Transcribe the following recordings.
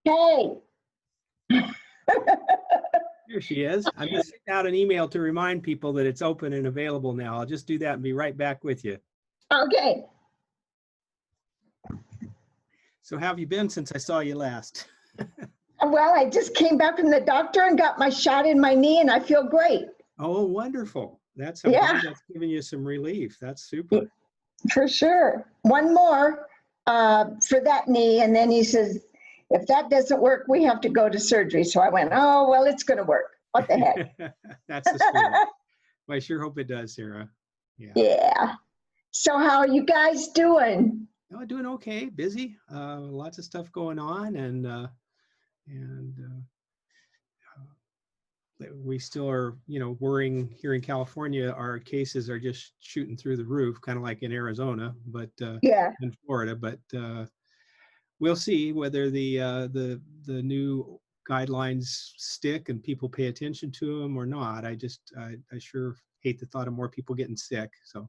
Hey. Here she is. I'm going to send out an email to remind people that it's open and available now. I'll just do that and be right back with you. Okay. So how have you been since I saw you last? Well, I just came back from the doctor and got my shot in my knee, and I feel great. Oh, wonderful. That's giving you some relief. That's super. For sure. One more for that knee, and then he says, if that doesn't work, we have to go to surgery. So I went, oh, well, it's going to work. What the heck? That's the spirit. Well, I sure hope it does, Sarah. Yeah. So how are you guys doing? Oh, doing okay. Busy. Lots of stuff going on, and we still are, worrying here in California. Our cases are just shooting through the roof, kind of like in Arizona, but in Florida. But we'll see whether the new guidelines stick and people pay attention to them or not. I sure hate the thought of more people getting sick. So.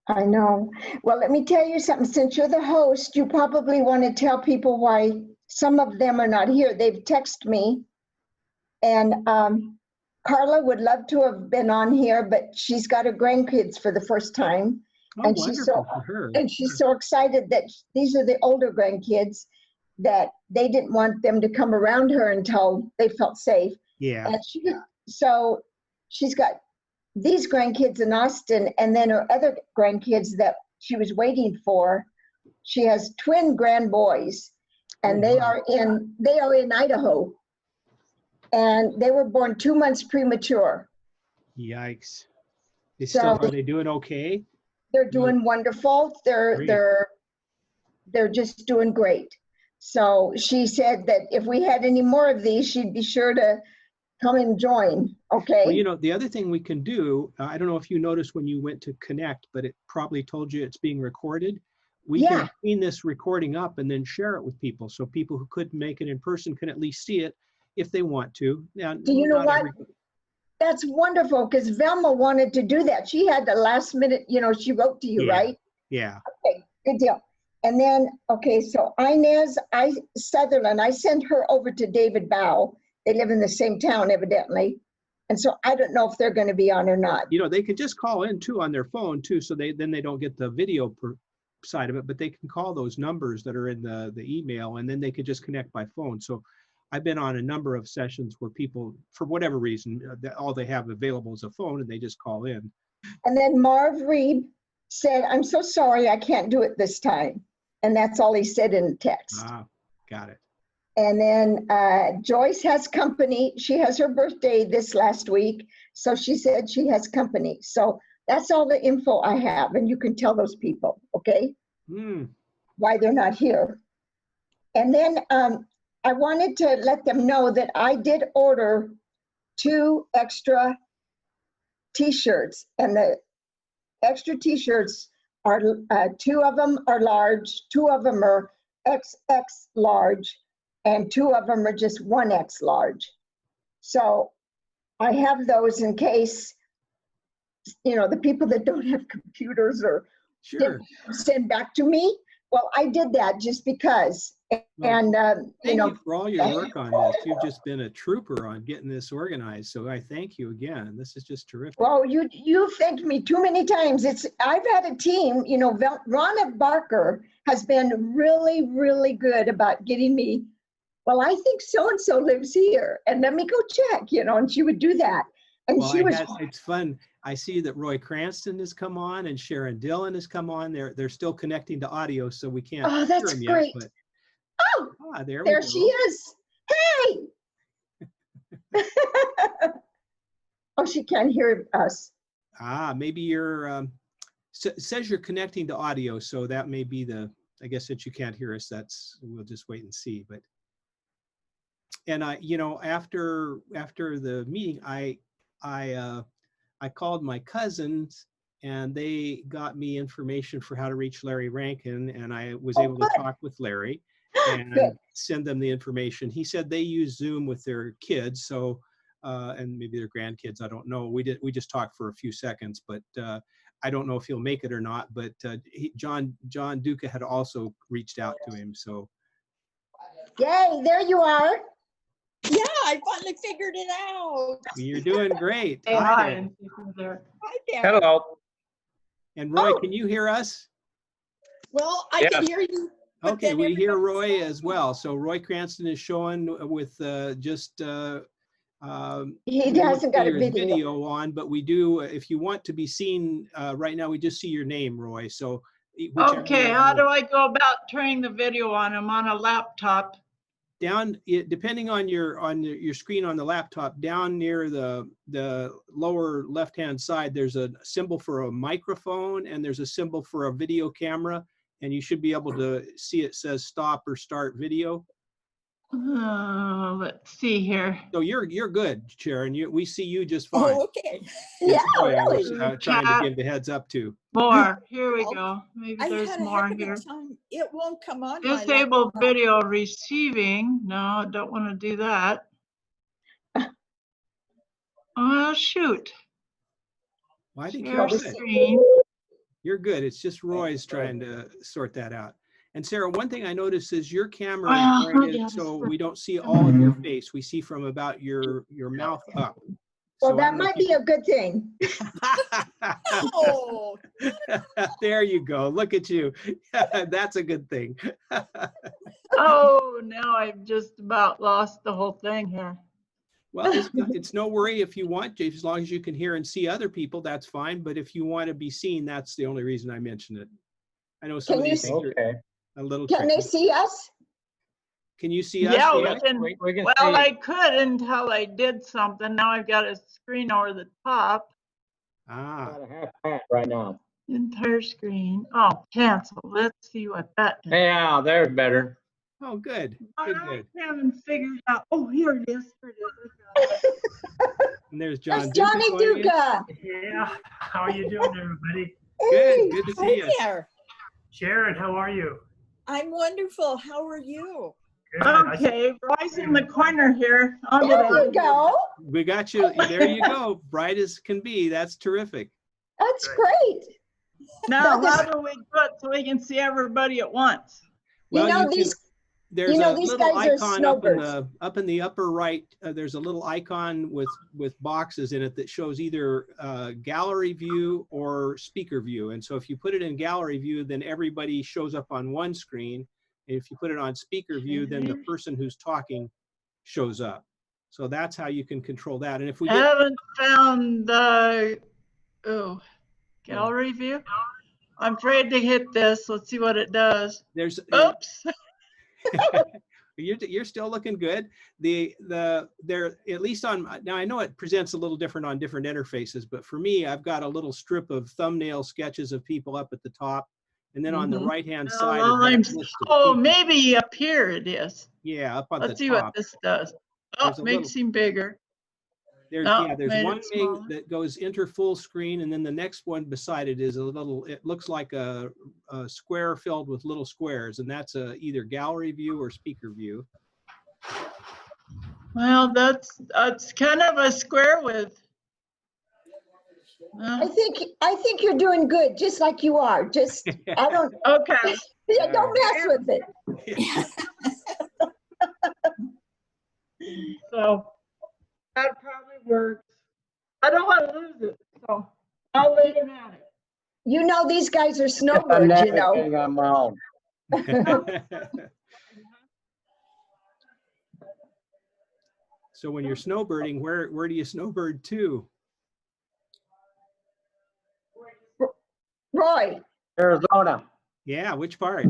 I know. Well, let me tell you something. Since you're the host, you probably want to tell people why some of them are not here. They've texted me, and Carla would love to have been on here, but she's got her grandkids for the first time. Oh, and wonderful for her. And she's so excited that these are the older grandkids that they didn't want them to come around her until they felt safe. Yeah. And so she's got these grandkids in Austin, and then her other grandkids that she was waiting for. She has twin grand boys, and they are in Idaho, and they were born 2 months premature. Yikes! Are they doing okay? They're doing wonderful. They're just doing great. So she said that if we had any more of these, she'd be sure to come and join. Okay. Well, the other thing we can do, I don't know if you noticed when you went to connect, but it probably told you it's being recorded. We can clean this recording up and then share it with people. So people who couldn't make it in person can at least see it if they want to. Now, do you know what? That's wonderful, because Velma wanted to do that. She had the last minute, she wrote to you, right? Yeah. Okay, good deal. And then, so Inez Sutherland, I sent her over to David Bow. They live in the same town, evidently. And so I don't know if they're going to be on or not. They could just call in too on their phone too, so they don't get the video side of it, but they can call those numbers that are in the email, and then they could just connect by phone. So I've been on a number of sessions where people, for whatever reason, all they have available is a phone, and they just call in. And then Marv Reed said, I'm so sorry, I can't do it this time. And that's all he said in the text. Ah, got it. And then Joyce has company. She has her birthday this last week. So she said she has company. So that's all the info I have. And you can tell those people, okay, why they're not here. And then I wanted to let them know that I did order 2 extra T-shirts. And the extra T-shirts are, 2 of them are large, 2 of them are XX large, and 2 of them are just 1X large. So I have those in case, the people that don't have computers or send back to me. Well, I did that just because. And, thank you for all your work on this. You've just been a trooper on getting this organized. So I thank you again. This is just terrific. Well, you thanked me too many times. I've had a team, Ronna Barker has been really, really good about getting me, well, I think so-and-so lives here, and let me go check, and she would do that. And it's fun. I see that Roy Cranston has come on and Sharon Dillon has come on. They're still connecting to audio, so we can't hear that's them great. Yet, but, there she is. Hey! Oh, she can't hear us. Maybe you're, says you're connecting to audio, so that may be I guess since you can't hear us, we'll just wait and see. But, and after the meeting, I called my cousins, and they got me information for how to reach Larry Rankin, and I was able to talk with Larry and send them the information. He said they use Zoom with their kids, so and maybe their grandkids, I don't know. We just talked for a few seconds, but I don't know if he'll make it or not. But John Duca had also reached out to him, so Yay, there you are. Yeah, I finally figured it out. You're doing great. Hey, Hi hi. there. Hi there. Hello. And Roy, Oh. can you hear us? Well, I can Yes. hear you. but Okay, then we hear everybody's Roy saying- as well. So Roy Cranston is showing with just He we don't hasn't got see a his video. on, but we do, if you want to be seen right now, we just see your name, Roy. So Okay, how do I go about turning the video on? I'm on a laptop. down, depending on your screen on the laptop, down near the lower left-hand side, there's a symbol for a microphone and there's a symbol for a video camera, and you should be able to see it says stop or start video. Let's see here. So you're good, Sharon. We see you just fine. Oh, okay. Yeah, It's Roy I was really. trying to Chat. give the heads up to. More. Here we Oh, go. Maybe I there's had a more heck of here. a time. It won't come on my Disable laptop. video receiving. No, I don't want to do that. Oh, shoot. Well, I think Share you're good. screen. You're good. It's just Roy's trying to sort that out. And Sarah, one thing I noticed is your camera Well, is pointed yeah, so this- we don't see all of your face. We see from about your mouth up. Well, So I that don't know might if be a good thing. Oh, There you go. Look at you. That's a good thing. Oh, now I've just about lost the whole thing here. Well, it's no worry if you want to, as long as you can hear and see other people, that's fine. But if you want to be seen, that's the only reason I mentioned it. I know some Can of you these see- things are Okay. a little Can they tricky. see us? Can you see us? Yeah, Roy? we can, We can well, see. I could until I did something. Now I've got a screen over the top. Ah, About a half past right now. Entire screen. Oh, cancel. Let's see what that is. Yeah, there's better. oh, good. I Good, good. haven't figured out. Oh, here it is. Here it is. And there's John. There's Duca Johnny joining us. Duca. Yeah, how are you doing, everybody? Good, good to see you. hi there. Sharon, how are you? I'm wonderful. How are you? Good. I see- Okay, Roy's in the corner here. I'll There get you out. go. We got you. There you go. Bright as can be. That's terrific. That's great. Now, Now, how do we do it so we can see everybody at once? Well, you know, you can, these, there's know, a these little guys are icon up in snowbirds. the upper right. There's a little icon with boxes in it that shows either gallery view or speaker view. And so if you put it in gallery view, then everybody shows up on one screen. And if you put it on speaker view, then the person who's talking shows up. So that's how you can control that. And if we I get, haven't found the, oh, gallery view. I'm afraid to hit this. Let's see what it does. there's Oops. you're still looking good. There at least on now, I know it presents a little different on different interfaces, but for me, I've got a little strip of thumbnail sketches of people up at the top, and then on the Mhm. right hand Well, side. I'm- is that list of Oh, people. maybe up here it is. Yeah, up on Let's the see top. what this does. Oh, There's a makes him bigger. There's Oh, yeah, there's made one it thing smaller. that goes enter full screen, and then the next one beside it is a little. It looks like a square filled with little squares, and that's either gallery view or speaker view. Well, that's kind of a square with. I think you're doing good, just like you are. Just, I don't, Okay. yeah, don't mess with it. So that probably works. I don't want to lose it, so I'll leave him at it. You know, these guys are I'm snowbirds, you know. navigating on my own. So when you're snowbirding, where do you snowbird to? Roy, Arizona, Yeah, which part?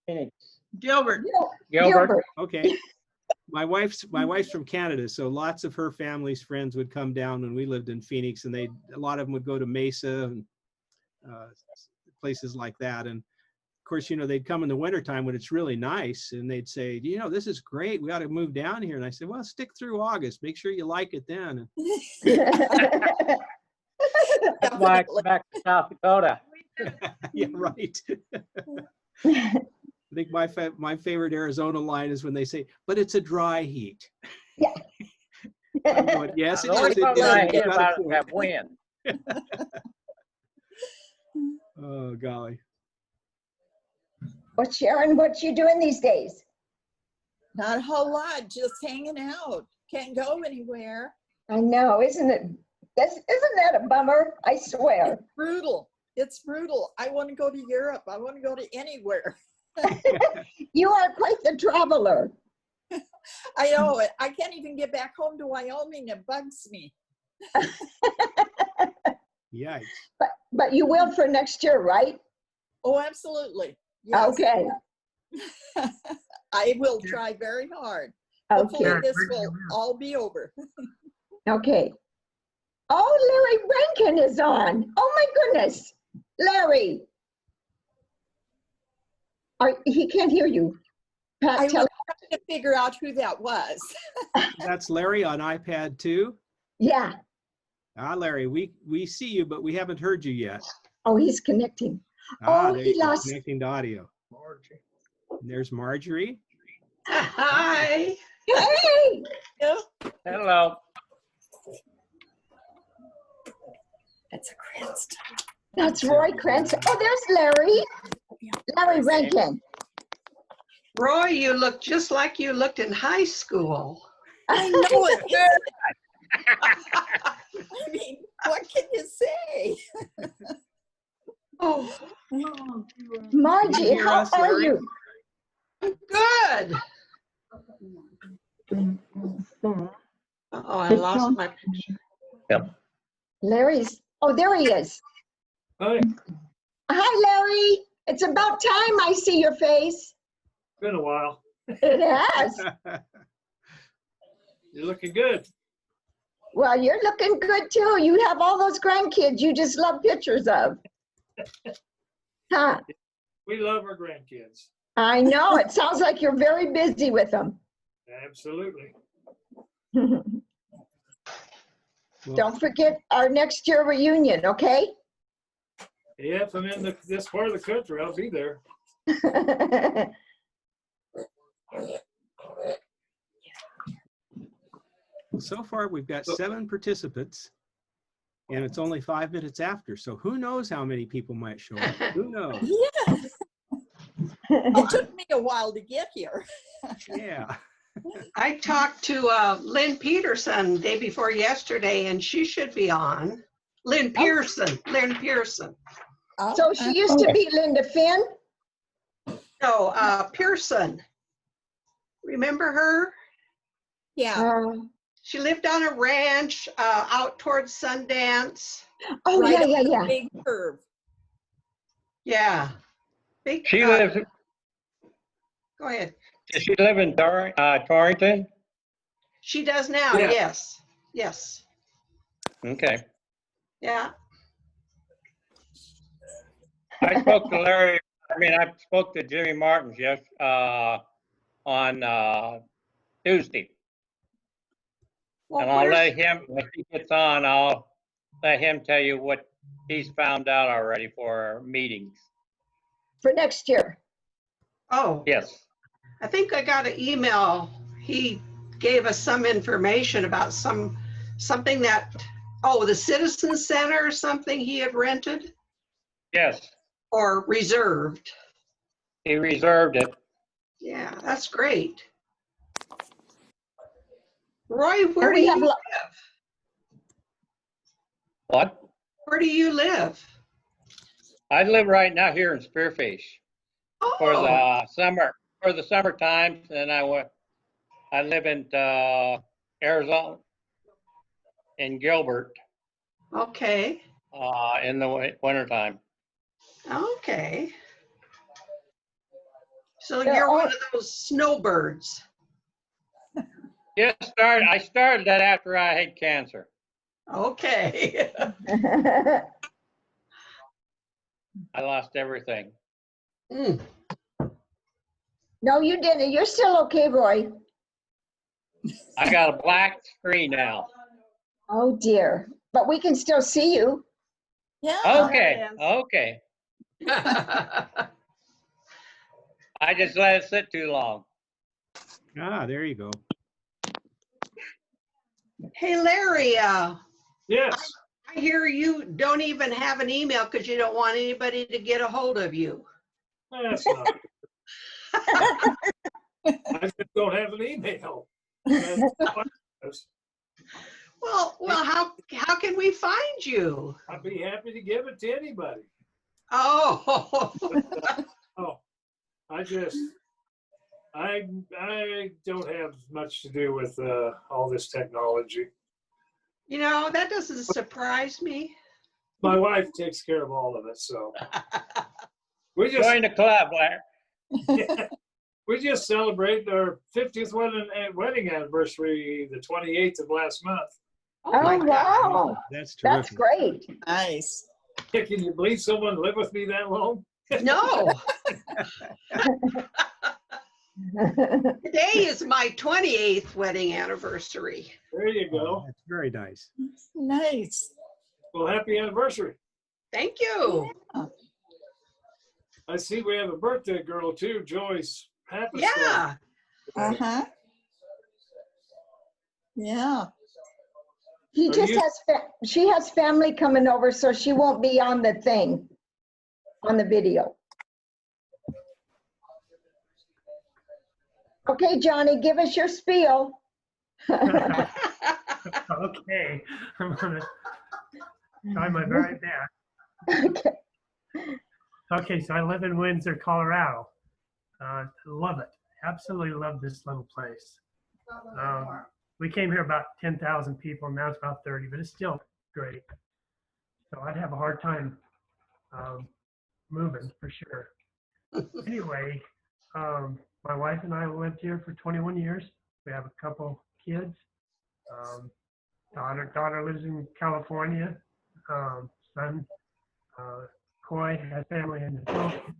Phoenix, Gilbert. Gilbert. Okay. My wife's from Canada, so lots of her family's friends would come down when we lived in Phoenix, and a lot of them would go to Mesa and places like that. And of course, they'd come in the wintertime when it's really nice, and they'd say, this is great. We ought to move down here. And I said, well, stick through August. Make sure you like it then. That's why I come back to South Dakota. Yeah, right. I think my favorite Arizona line is when they say, but it's a dry heat. Yeah. I'm going, yes, it The only is. It problem is. I You've hear got a about it is point." that wind. Oh, golly. Well, Sharon, what you doing these days? Not a whole lot, just hanging out. Can't go anywhere. I know, isn't it? Isn't that a bummer? I swear. It's brutal. It's brutal. I want to go to Europe. I want to go to anywhere. You are quite the traveler. I know it. I can't even get back home to Wyoming. It bugs me. Yikes. But you will for next year, right? Oh, absolutely. Yes. Okay. I will try very hard. Hopefully Okay. this will all be over. Okay. Oh, Larry Rankin is on. Oh my goodness. Larry. He can't hear you. Pat, I tell was trying to figure out who that was. That's Larry on iPad 2. Yeah. Ah, Larry, we see you, but we haven't heard you yet. Oh, he's connecting. Ah, Oh, there he you go, lost. connecting to audio. And there's Marjorie. Hi. Hey. Hello. That's a Cranston. That's Roy Cranston. Oh, there's Larry. Larry Rankin. Roy, you look just like you looked in high school. I know it. I mean, what can you say? Oh, Margie, hear how us, are Larry? you? good. Oh, I lost my picture. Larry's, oh, there he is. Hi, Hi, Larry. It's about time I see your face. been a while. It has. You're looking good. Well, you're looking good too. You have all those grandkids you just love pictures of. Huh? We love our grandkids. I know. It sounds like you're very busy with them. Absolutely. Don't forget our next year reunion, okay? Yeah, if I'm in this part of the country, I'll be there. So far, we've got 7 participants, and it's only 5 minutes after. So who knows how many people might show up? Who knows? Yeah. It took me a while to get here. Yeah. I talked to Lynn Peterson day before yesterday, and she should be on. Lynn Pearson. Lynn Pearson. So she used to be Linda Finn? No, Pearson. Remember her? Yeah. She lived on a ranch out towards Sundance. Oh, Right yeah, up yeah, the yeah. Big curve. Yeah. Big, She lives, Go ahead. does she live in Torrington? She does now, Yeah. yes. Yes. Okay. Yeah. I spoke to Larry, I spoke to Jimmy Martins on Tuesday. Well, And I'll where's- let him, when he gets on, I'll let him tell you what he's found out already for meetings. For next year. Oh, Yes. I think I got an email. He gave us some information about something that, the Citizen Center or something he had rented Yes, or reserved. he reserved it. Yeah, that's great. Roy, where And do we you have live? What? Where do you live? I live right now here in Spearfish for Oh, the summer, for the summer times, and I live in Arizona, in Gilbert, okay. in the wintertime. Okay. So They're you're all- one of those snowbirds. I started that after I had cancer. Okay. I lost everything. Mm. No, you didn't. You're still okay, Roy. I got a black screen now. Oh, dear. But we can still see you. Yeah. Okay, okay. I just let it sit too long. Ah, there you go. Hey, Larry, Yes. I hear you don't even have an email because you don't want anybody to get a hold of you. That's not. I just don't have an email. Well, how can we find you? I'd be happy to give it to anybody. Oh. Oh, I don't have much to do with all this technology. You know, that doesn't surprise me. My wife takes care of all of it, so we just Join the club, Blair. we just celebrated our 50th wedding anniversary, the 28th of last month. Oh, my God. wow. That's terrific. That's great. Nice. Can you believe someone lived with me that long? No. Today is my 28th wedding anniversary. There you Oh, go. that's very nice. Nice. Well, happy anniversary. Thank you. I see we have a birthday girl too, Joyce. Happy Yeah. Uh-huh. Yeah. She has family coming over, so she won't be on the thing, on the video. Okay, Johnny, give us your spiel. Okay, I'm gonna try my very best. Okay. Okay, so I live in Windsor, Colorado. Love it. Absolutely love this little place. We came here about 10,000 people, now it's about 30, but it's still great. So I'd have a hard time moving for sure. Anyway, my wife and I lived here for 21 years. We have a couple kids. Daughter lives in California. Son, Coy, has family in the Philippines.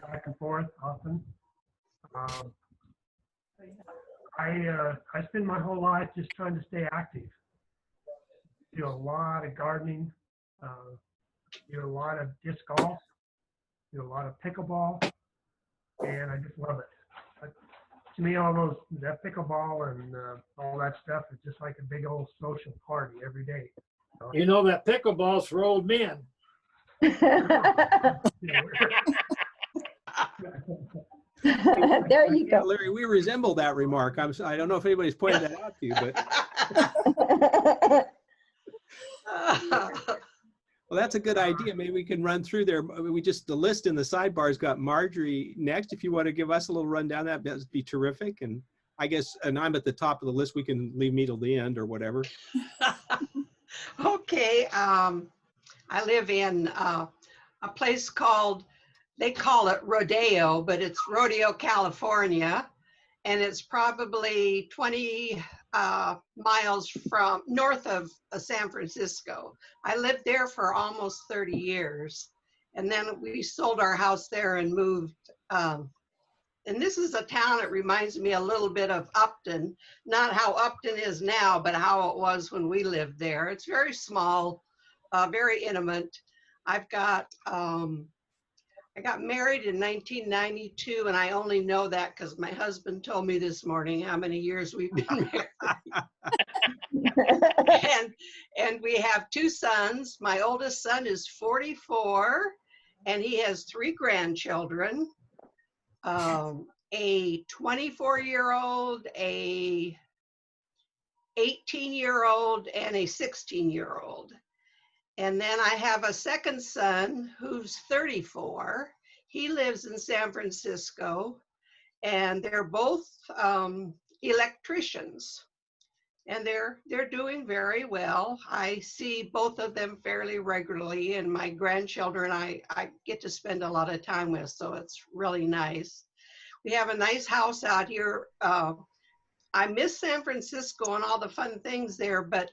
Back and forth often. I spend my whole life just trying to stay active. Do a lot of gardening. Do a lot of disc golf. Do a lot of pickleball, and I just love it. To me, that pickleball and all that stuff is just like a big old social party every day. You know that pickleball's for old men. There you Yeah, go. Larry, we resemble that remark. I don't know if anybody's pointed that out to you, but well, that's a good idea. Maybe we can run through there. The list in the sidebar's got Marjorie next. If you want to give us a little rundown, that'd be terrific. And I guess, and I'm at the top of the list. We can leave me till the end or whatever. Okay. I live in a place they call it Rodeo, but it's Rodeo, California. And it's probably 20 miles from north of San Francisco. I lived there for almost 30 years. And then we sold our house there and moved. And this is a town that reminds me a little bit of Upton. Not how Upton is now, but how it was when we lived there. It's very small, very intimate. I got married in 1992, and I only know that because my husband told me this morning how many years we've been married. and we have 2 sons. My oldest son is 44, and he has 3 grandchildren, a 24-year-old, a 18-year-old, and a 16-year-old. And then I have a second son who's 34. He lives in San Francisco, and they're both electricians, and they're doing very well. I see both of them fairly regularly, and my grandchildren I get to spend a lot of time with, so it's really nice. We have a nice house out here. I miss San Francisco and all the fun things there, but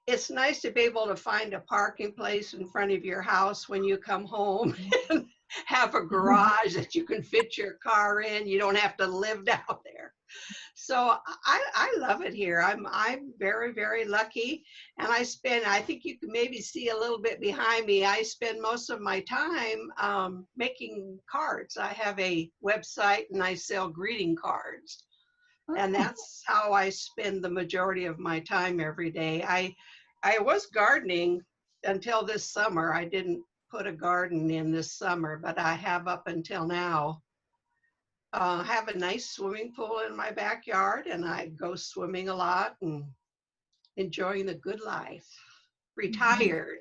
it's nice to be able to find a parking place in front of your house when you come home and have a garage that you can fit your car in. You don't have to live down there. So I love it here. I'm very, very lucky. And I think you can maybe see a little bit behind me, I spend most of my time making cards. I have a website and I sell greeting cards. And that's how I spend the majority of my time every day. I was gardening until this summer. I didn't put a garden in this summer, but I have up until now. have a nice swimming pool in my backyard, and I go swimming a lot and enjoying the good life. Retired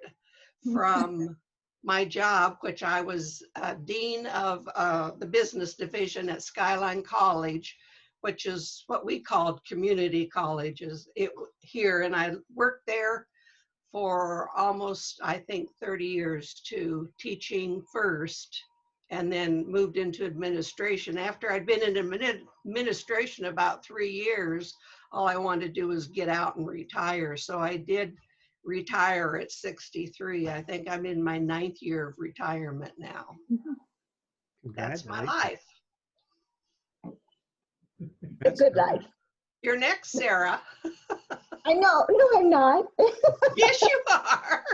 from my job, which I was dean of the business division at Skyline College, which is what we called community colleges here. And I worked there for almost, I think, 30 years too, teaching first, and then moved into administration. After I'd been in administration about 3 years, all I wanted to do was get out and retire. So I did retire at 63. I think I'm in my 9th year of retirement now. That's my life. A good life. You're next, Sarah. I know. No, I'm not. Yes, you are.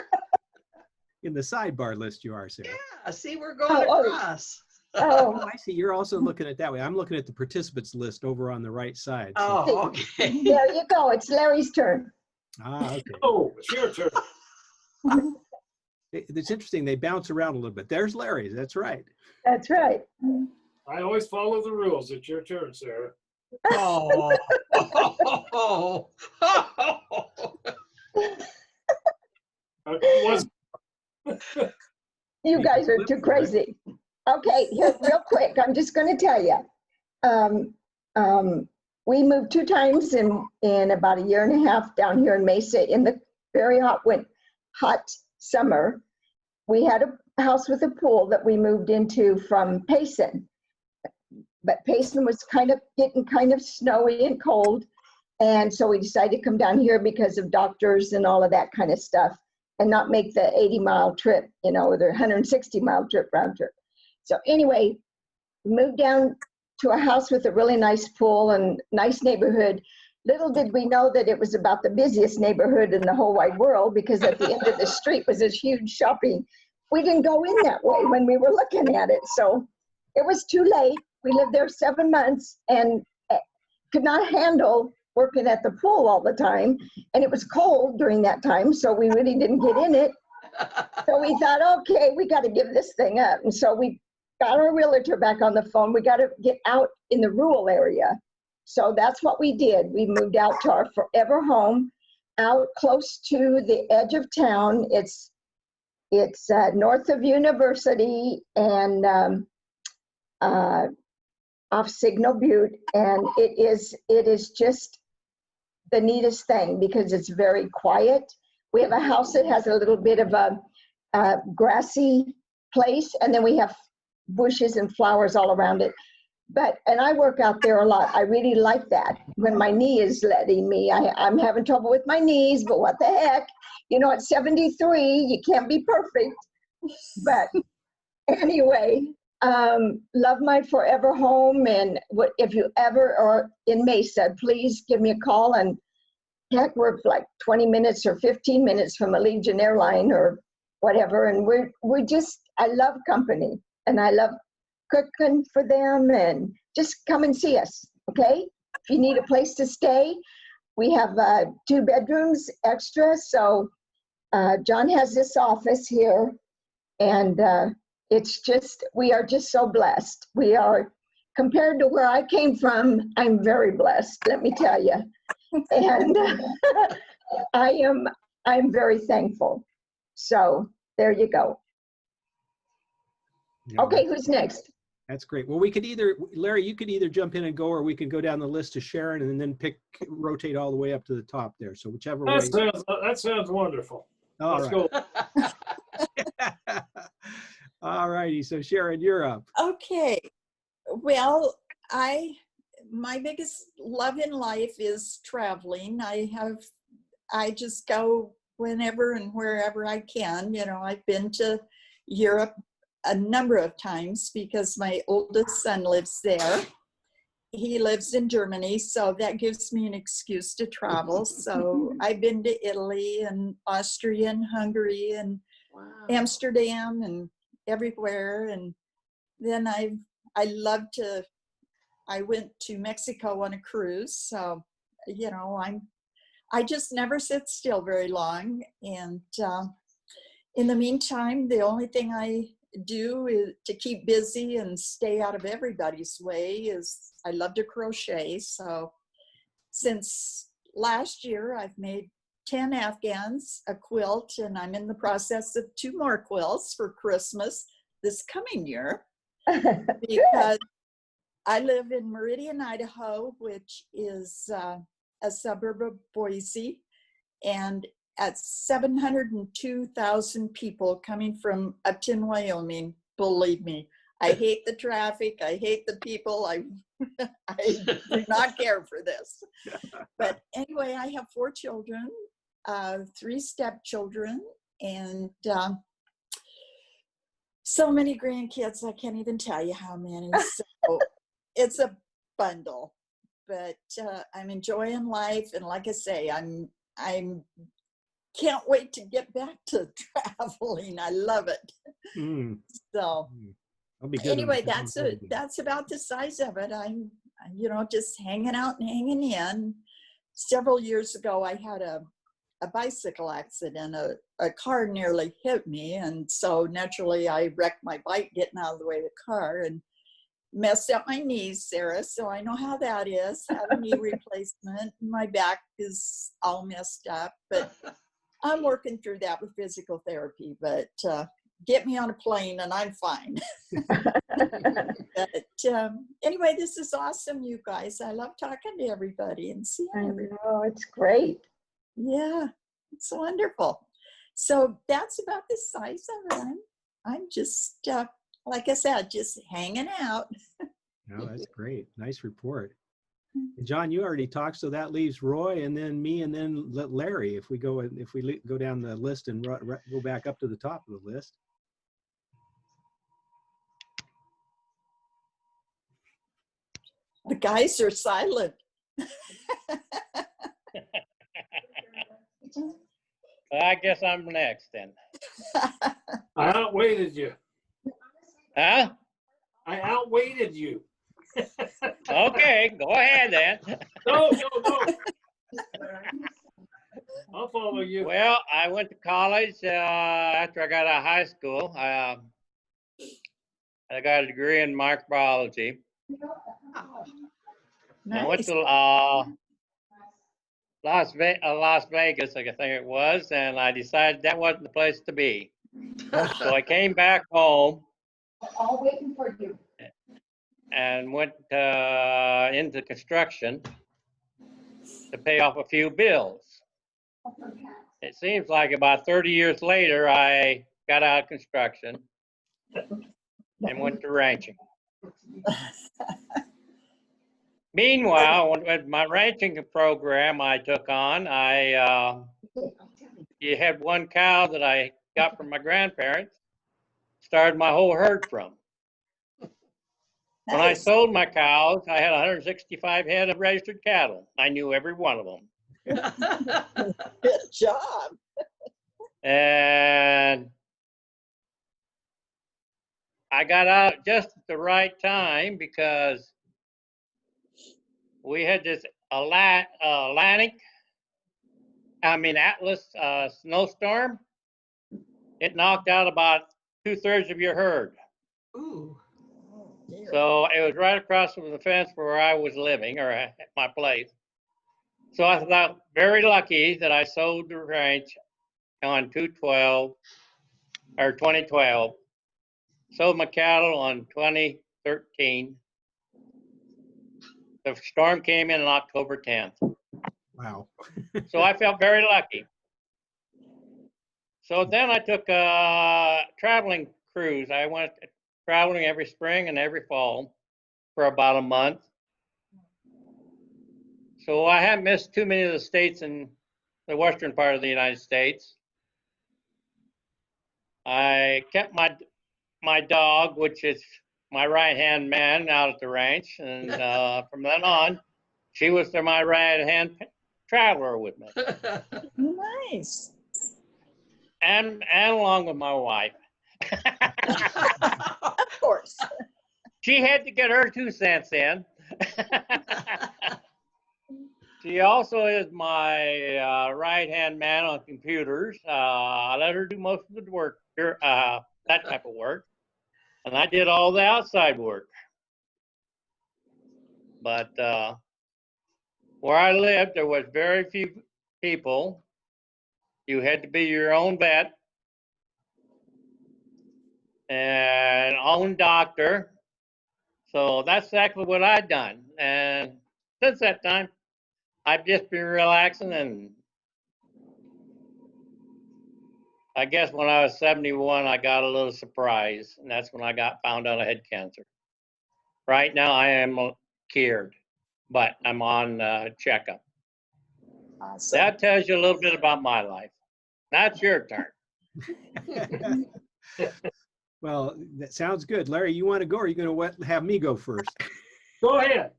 In the sidebar list, you are, Sarah. Yeah, see, we're going across. Oh, I see. You're also looking at that way. I'm looking at the participants list over on the right side. Oh, okay. there you go. It's Larry's turn. Ah, okay. Oh, it's your turn. It's interesting. They bounce around a little bit. There's Larry. That's right. That's right. I always follow the rules. It's your turn, Sarah. Oh. You guys are too crazy. Okay, here, real quick, I'm just going to tell you. We moved 2 times in about a year and a half down here in Mesa in the very hot summer. We had a house with a pool that we moved into from Payson. But Payson was getting kind of snowy and cold. And so we decided to come down here because of doctors and all of that kind of stuff and not make the 80-mile trip, or the 160-mile trip round trip. So anyway, we moved down to a house with a really nice pool and nice neighborhood. Little did we know that it was about the busiest neighborhood in the whole wide world, because at the end of the street was this huge shopping. We didn't go in that way when we were looking at it. So it was too late. We lived there 7 months and could not handle working at the pool all the time. And it was cold during that time, so we really didn't get in it. So we thought, okay, we got to give this thing up. And so we got our realtor back on the phone. We got to get out in the rural area. So that's what we did. We moved out to our forever home, out close to the edge of town. It's north of University and off Signal Butte, and it is just the neatest thing because it's very quiet. We have a house that has a little bit of a grassy place, and then we have bushes and flowers all around it. And I work out there a lot. I really like that. When my knee is letting me, I'm having trouble with my knees, but what the heck? At 73, you can't be perfect. But anyway, love my forever home. And if you ever are in Mesa, please give me a call. And heck, we're like 20 minutes or 15 minutes from Allegiant Airline or whatever. And I love company, and I love cooking for them, and just come and see us, okay? If you need a place to stay, we have 2 bedrooms extra. So John has this office here, and we are just so blessed. We are, compared to where I came from, I'm very blessed, let me tell you. And I'm very thankful. So there you go. Okay, who's next? That's great. Well, Larry, you could either jump in and go, or we can go down the list to Sharon and then rotate all the way up to the top there. So whichever way. That sounds wonderful. Let's go. All righty. So Sharon, you're up. Okay. Well, my biggest love in life is traveling. I just go whenever and wherever I can. I've been to Europe a number of times because my oldest son lives there. He lives in Germany, so that gives me an excuse to travel. So I've been to Italy and Austria and Hungary and Amsterdam and everywhere. And then I went to Mexico on a cruise. So, I just never sit still very long. And in the meantime, the only thing I do to keep busy and stay out of everybody's way is I love to crochet. So since last year, I've made 10 Afghans, a quilt, and I'm in the process of 2 more quilts for Christmas this coming year. Because I live in Meridian, Idaho, which is a suburb of Boise, and at 702,000 people coming from Upton, Wyoming. Believe me, I hate the traffic. I hate the people. I do not care for this. But anyway, I have 4 children, 3 stepchildren, and so many grandkids. I can't even tell you how many. So it's a bundle, but I'm enjoying life. And like I say, I'm can't wait to get back to traveling. I love it. So anyway, that's about the size of it. I'm, just hanging out and hanging in. Several years ago, I had a bicycle accident. A car nearly hit me. And so naturally I wrecked my bike getting out of the way of the car and messed up my knees, Sarah. So I know how that is. Had a knee replacement. My back is all messed up, but I'm working through that with physical therapy, but get me on a plane and I'm fine. But anyway, this is awesome, you guys. I love talking to everybody and seeing everybody. Oh, it's great. Yeah, it's wonderful. So that's about the size of it. I'm just, like I said, just hanging out. Oh, that's great. Nice report. And John, you already talked, so that leaves Roy and then me and then Larry. If we go down the list and go back up to the top of the list. The guys are silent. I guess I'm next then. I outweighted you. Huh? I outweighted you. Okay, go ahead then. No. I'll follow you. Well, I went to college after I got out of high school. I got a degree in microbiology. Nice. I went to Las Vegas, I think it was, and I decided that wasn't the place to be. So I came back home. All waiting for you. And went into construction to pay off a few bills. It seems like about 30 years later, I got out of construction and went to ranching. Meanwhile, with my ranching program I took on, you had one cow that I got from my grandparents, started my whole herd from. When I sold my cows, I had 165 head of registered cattle. I knew every one of them. Good job. And I got out just at the right time because we had this Atlas snowstorm. It knocked out about 2/3 of your herd. Ooh. So it was right across from the fence where I was living, or at my place. So I thought very lucky that I sold the ranch on 2012. Sold my cattle on 2013. The storm came in on October 10th. Wow. So I felt very lucky. So then I took a traveling cruise. I went traveling every spring and every fall for about a month. So I haven't missed too many of the states in the western part of the United States. I kept my dog, which is my right-hand man, out at the ranch, and from then on, she was my right-hand traveler with me. Nice. And along with my wife. Of course. She had to get her 2 cents in. She also is my right-hand man on computers. I let her do most of the work, that type of work. And I did all the outside work. But where I lived, there was very few people. You had to be your own vet and own doctor. So that's exactly what I've done. And since that time, I've just been relaxing. And I guess when I was 71, I got a little surprise. And that's when I found out I had cancer. Right now, I am cured, but I'm on checkup. Awesome. That tells you a little bit about my life. That's your turn. Well, that sounds good. Larry, you want to go, or are you going to have me go first? Go ahead.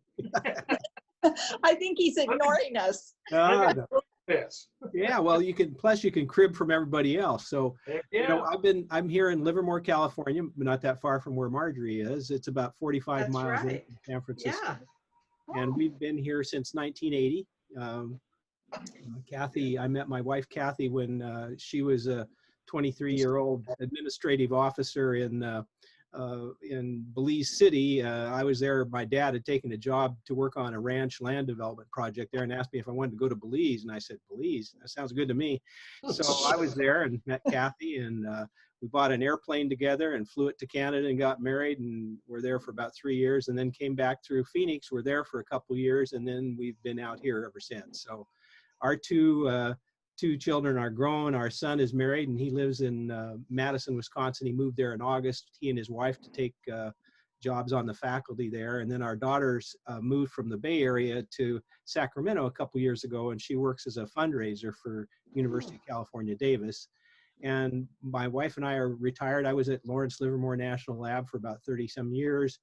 I think he's ignoring us. No. Yes. Yeah, well, you can, plus you can crib from everybody else. So, you know, I'm here in Livermore, California, but not that far from where Marjorie is. It's about 45 That's miles away right. from San Francisco. Yeah. And we've been here since 1980. Kathy, I met my wife, Kathy, when she was a 23-year-old administrative officer in Belize City. I was there. My dad had taken a job to work on a ranch land development project there and asked me if I wanted to go to Belize. And I said, Belize? That sounds good to me. So I was there and met Kathy, and we bought an airplane together and flew it to Canada and got married, and were there for about 3 years, and then came back through Phoenix. We're there for a couple years, and then we've been out here ever since. So our two children are grown. Our son is married and he lives in Madison, Wisconsin. He moved there in August, he and his wife, to take jobs on the faculty there. And then our daughters moved from the Bay Area to Sacramento a couple years ago, and she works as a fundraiser for University of California, Davis. And my wife and I are retired. I was at Lawrence Livermore National Lab for about 30 some years,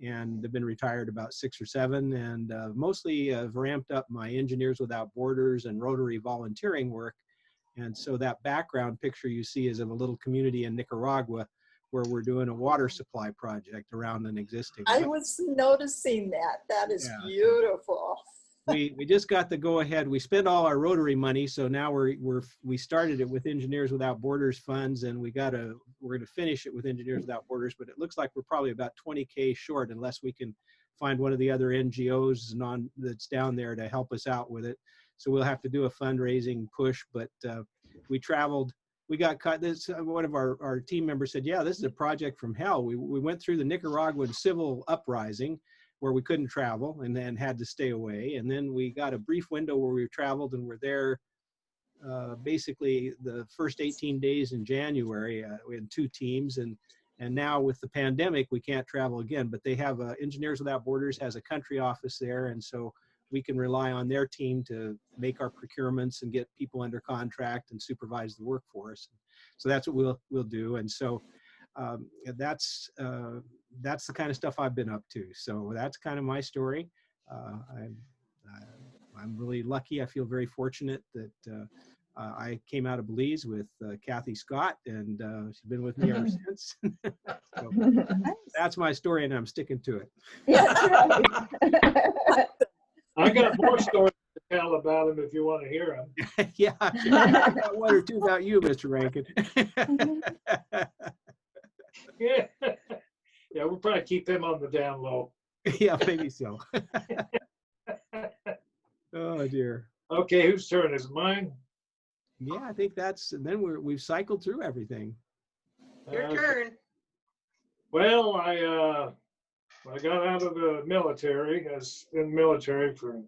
and have been retired about 6 or 7, and mostly have ramped up my Engineers Without Borders and Rotary volunteering work. And so that background picture you see is of a little community in Nicaragua where we're doing a water supply project around an existing. I was noticing that. That is beautiful. We just got the go ahead. We spent all our Rotary money, so now we started it with Engineers Without Borders funds, and we're going to finish it with Engineers Without Borders. But it looks like we're probably about 20K short, unless we can find one of the other NGOs that's down there to help us out with it. So we'll have to do a fundraising push. But we traveled. We got cut. One of our team members said, "Yeah, this is a project from hell." We went through the Nicaraguan civil uprising, where we couldn't travel and then had to stay away. And then we got a brief window where we traveled and were there basically the first 18 days in January. We had 2 teams, and now with the pandemic, we can't travel again, but they have Engineers Without Borders has a country office there. And so we can rely on their team to make our procurements and get people under contract and supervise the work for us. So that's what we'll do. And so that's the kind of stuff I've been up to. So that's kind of my story. I'm really lucky. I feel very fortunate that I came out of Belize with Kathy Scott, and she's been with me ever since. So that's my story, and I'm sticking to it. I got more stories to tell about him if you want to hear them. Yeah, I got 1 or 2 about you, Mr. Rankin. Yeah, we'll probably keep him on the down low. Yeah, maybe so. Oh dear. Okay, whose turn is it? Mine? Yeah, I think that's. And then we've cycled through everything. Your turn. Well, I got out of the military. I was in the military from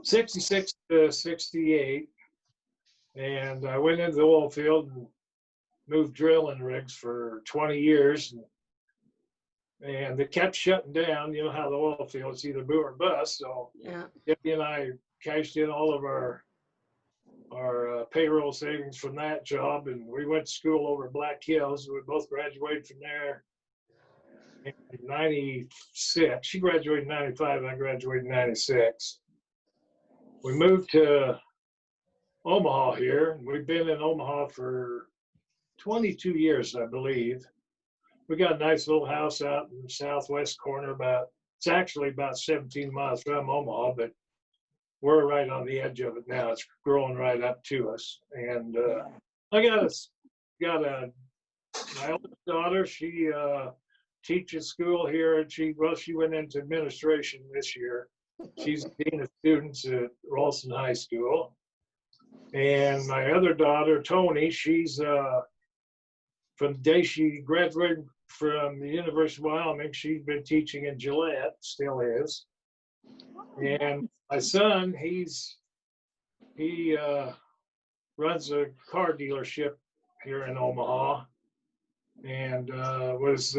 66 to 68, and I went into the oil field and moved drilling rigs for 20 years, and they kept shutting down. You know how the oil field is either boom or bust. So Debbie and I cashed in all of our payroll savings from that job, and we went to school over at Black Hills. We both graduated from there in 96. She graduated in 95, and I graduated in 96. We moved to Omaha here, and we've been in Omaha for 22 years, I believe. We got a nice little house out in the southwest corner. It's actually about 17 miles from Omaha, but we're right on the edge of it now. It's growing right up to us. And I got my oldest daughter. She teaches school here, and she went into administration this year. She's dean of students at Ralston High School. And my other daughter, Tony, she's from the day she graduated from the University of Wyoming, she's been teaching in Gillette, still is. And my son, he runs a car dealership here in Omaha, and was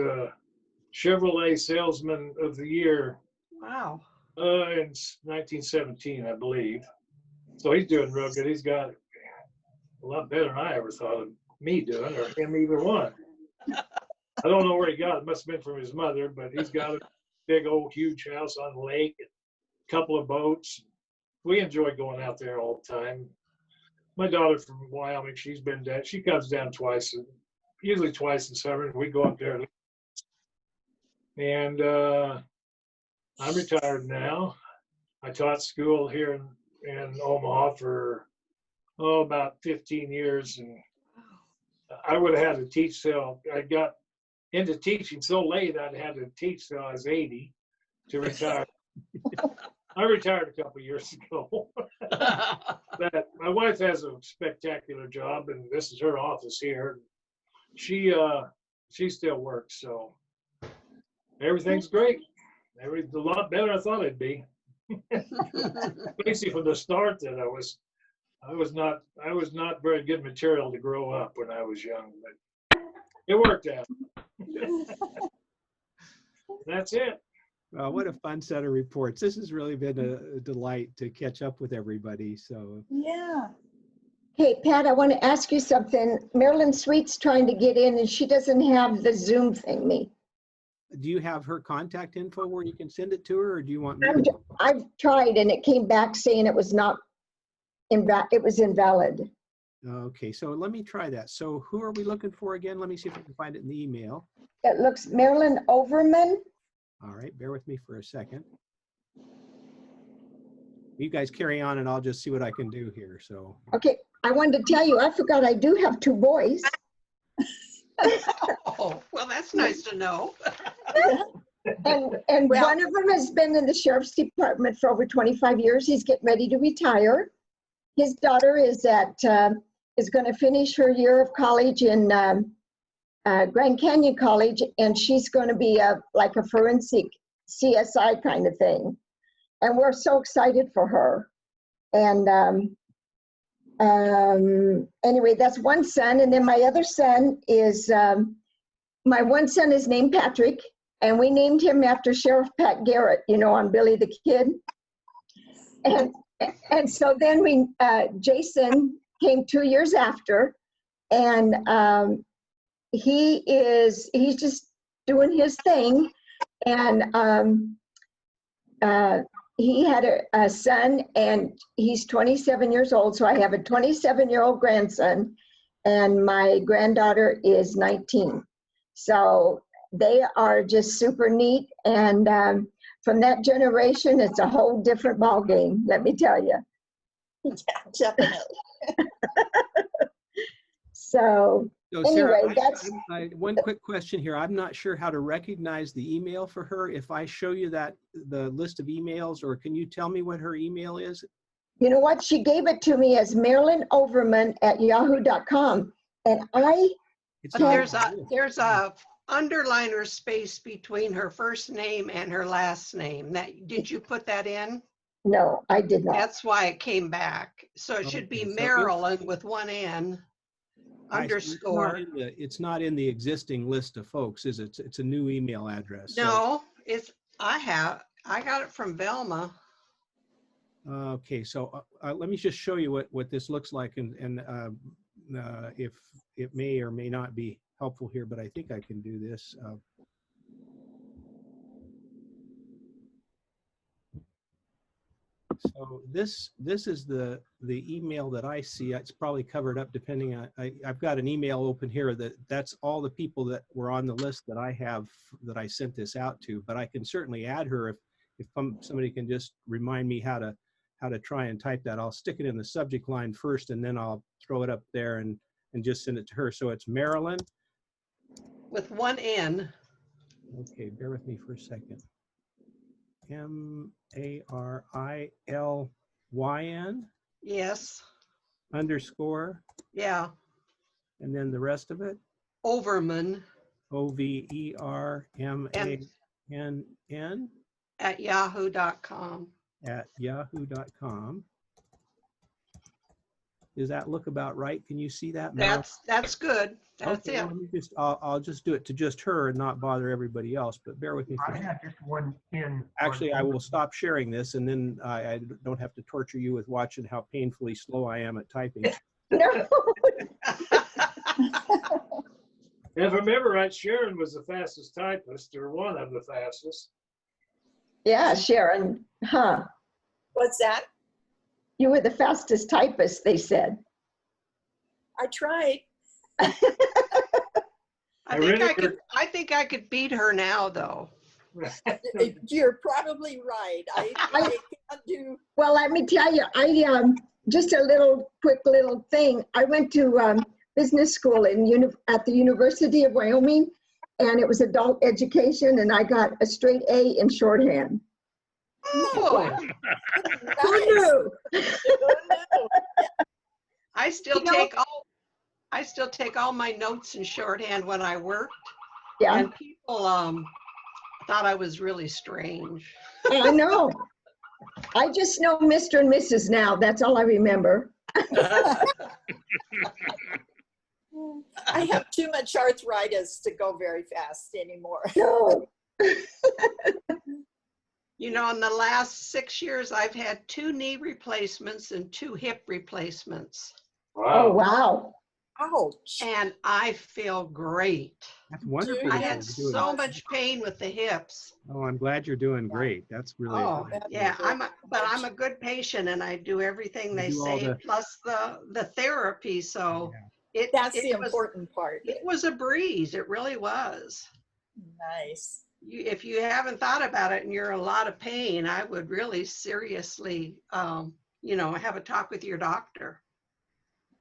Chevrolet Salesman of the Year. Wow. In 1917, I believe. So he's doing real good. He's got a lot better than I ever thought of me doing, or him either one. I don't know where he got it. It must have been from his mother, but he's got a big old huge house on the lake, a couple of boats. We enjoy going out there all the time. My daughter from Wyoming, she's been down. She comes down usually twice in summer, and we go up there. And I'm retired now. I taught school here in Omaha for about 15 years, and I would have had to teach till I got into teaching so late I'd had to teach till I was 80 to retire. I retired a couple of years ago. But my wife has a spectacular job, and this is her office here. She still works, so everything's great. A lot better than I thought it'd be. Basically, from the start, that I was not very good material to grow up when I was young, but it worked out. That's it. Well, what a fun set of reports. This has really been a delight to catch up with everybody. So Yeah. Hey, Pat, I want to ask you something. Marilyn Sweet's trying to get in, and she doesn't have the Zoom thingy. do you have her contact info where you can send it to her, or do you want me to? I've tried, and it came back saying it was not it was invalid. Okay, so let me try that. So who are we looking for again? Let me see if I can find it in the email. It looks Marilyn Overman. All right, bear with me for a second. You guys carry on, and I'll just see what I can do here. So. Okay, I wanted to tell you, I forgot I do have 2 boys. Oh, well, that's nice to know. And Well, one of them has been in the sheriff's department for over 25 years. He's getting ready to retire. His daughter is going to finish her year of college in Grand Canyon College, and she's going to be like a forensic CSI kind of thing. And we're so excited for her. And anyway, that's one son. And then my other son is, my one son is named Patrick, and we named him after Sheriff Pat Garrett, you know, on Billy the Kid. And so then Jason came 2 years after, and he's just doing his thing. And he had a son, and he's 27 years old. So I have a 27-year-old grandson, and my granddaughter is 19. So they are just super neat. And from that generation, it's a whole different ball game, let me tell you. Yeah, definitely. So Sarah, anyway, that's one quick question here. I'm not sure how to recognize the email for her. If I show you the list of emails, or can you tell me what her email is? You know what? She gave it to me as MarilynOverman@yahoo.com, and But there's a underliner space between her first name and her last name. Did you put that in? No, I did not. That's why it came back. So it should be Marilyn with one N underscore. It's not in the existing list of folks, is it? It's a new email address. No, I got it from Velma. Okay, so let me just show you what this looks like, and if it may or may not be helpful here, but I think I can do this. So this is the email that I see. It's probably covered up depending on, I've got an email open here that's all the people that were on the list that I have, that I sent this out to, but I can certainly add her if somebody can just remind me how to try and type that. I'll stick it in the subject line first, and then I'll throw it up there and just send it to her. So it's Marilyn. With one N. Okay, bear with me for a second. Marilyn Yes. _ Yeah. and then the rest of it? Overman OVERMANN at yahoo.com. at yahoo.com. Does that look about right? Can you see that, Marilyn? That's good. That's okay, it. well, let me just, I'll just do it to just her and not bother everybody else, but bear with me. I have just one in. Actually, I will stop sharing this, and then I don't have to torture you with watching how painfully slow I am at typing. No. If I remember right, Sharon was the fastest typist, or one of the fastest. Yeah, Sharon, huh? What's that? You were the fastest typist, they said. I tried. I think I could beat her now, though. You're probably right. I can't do. Well, let me tell you, just a quick little thing. I went to business school at the University of Wyoming, and it was adult education, and I got a straight A in shorthand. Oh, Who knew? I still take all my notes in shorthand when I work. Yeah. And people thought I was really strange. I know. I just know Mr. and Mrs. now. That's all I remember. I have too much arthritis to go very fast anymore. No. You know, in the last 6 years, I've had 2 knee replacements and 2 hip replacements. Wow. Oh, wow. Ouch. And I feel great. That's wonderful. I had so much pain with the hips. Oh, I'm glad you're doing great. That's really. Oh, yeah. But I'm a good patient, and I do everything they say, plus the therapy. So that's the important part. It was a breeze. It really was. Nice. If you haven't thought about it and you're in a lot of pain, I would really seriously, have a talk with your doctor.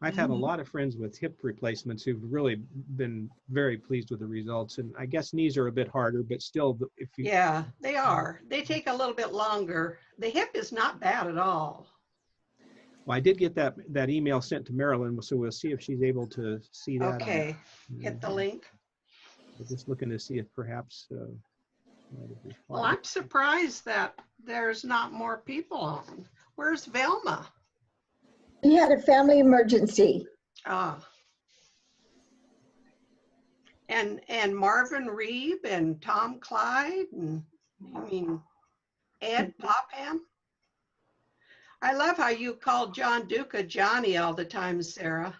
I've had a lot of friends with hip replacements who've really been very pleased with the results. And I guess knees are a bit harder, but still, if you. Yeah, they are. They take a little bit longer. The hip is not bad at all. Well, I did get that email sent to Marilyn, so we'll see if she's able to see that. Okay, hit the link. We're just looking to see if perhaps. Well, I'm surprised that there's not more people on. Where's Velma? He had a family emergency. Ah. And Marvin Reeb and Tom Clyde and Ed Popham. I love how you call John Duca Johnny all the time, Sarah.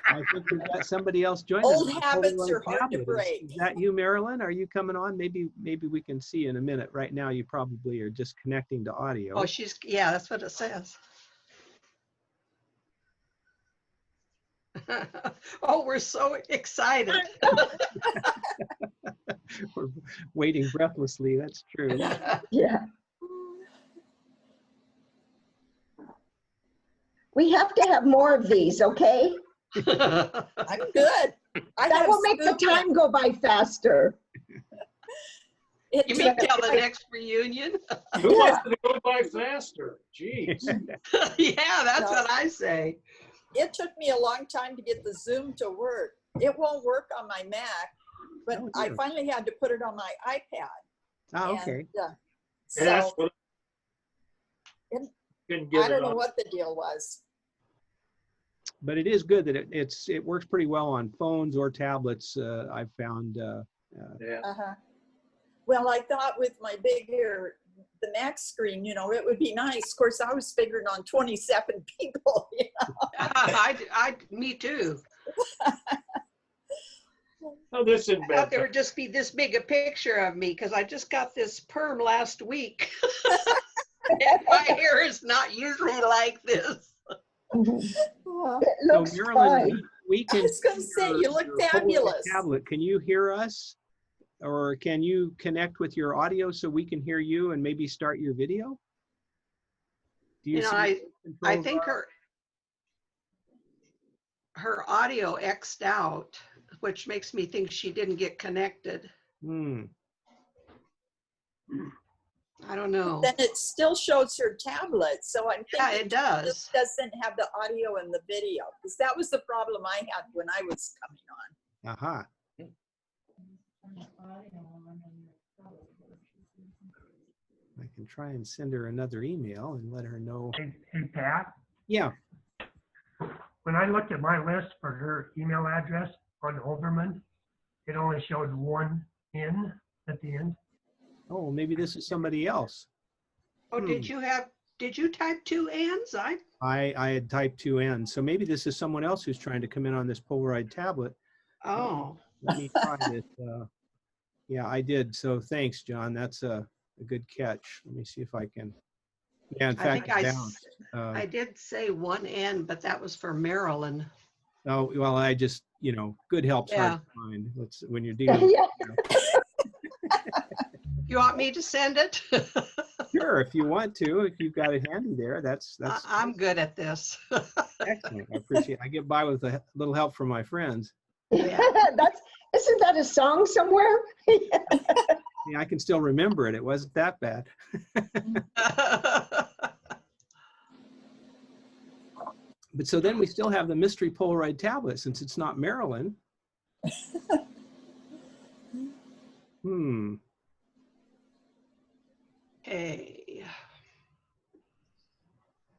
I think we've got somebody else joining. Old habits are hard to break. Is that you, Marilyn? Are you coming on? Maybe we can see you in a minute. Right now, you probably are just connecting to audio. Oh, yeah, that's what it says. Oh, we're so excited. We're waiting breathlessly. That's true. Yeah. We have to have more of these, okay? I'm good. That will make the time go by faster. You mean till the next reunion? Who wants to go by faster? Jeez. Yeah, that's what I say. It took me a long time to get the Zoom to work. It won't work on my Mac, but I finally had to put it on my iPad. Oh, okay. And, Yeah, so I don't know what the deal was. But it is good that it works pretty well on phones or tablets. I've found. Well, I thought with my the Mac screen, it would be nice. Of course, I was figuring on 27 people. Me too. Oh, this is I thought there would just be this big a picture of me because I just got this perm last week. And my hair is not usually like this. It looks so Marilyn, fine. we can. I was going to say, you look fabulous. Tablet, can you hear us? Or can you connect with your audio so we can hear you and maybe start your video? Do you I think her audio X'd out. which makes me think she didn't get connected. I don't know. Then it still shows her tablet. So I'm thinking Yeah, it does. this doesn't have the audio and the video, because that was the problem I had when I was coming on. Aha. I can try and send her another email and let her know. Hey, Pat, Yeah. when I looked at my list for her email address on Overman, it only showed one N at the end. Oh, maybe this is somebody else. Oh, did you type 2 N's? I had typed 2 N's. So maybe this is someone else who's trying to come in on this Polaroid tablet. Oh. Let me try this. Yeah, I did. So thanks, John. That's a good catch. Let me see if I can. Yeah, in fact, I think it bounced. I did say 1 N, but that was for Maryland. Oh, well, I just, good help's Yeah. hard to find. When you're dealing with, You want me to send it? Sure, if you want to, if you've got it handy there, that's I'm good at this. excellent. I appreciate it. I get by with a little help from my friends. Yeah. Isn't that a song somewhere? Yeah, I can still remember it. It wasn't that bad. But so then we still have the mystery Polaroid tablet since it's not Maryland. Okay.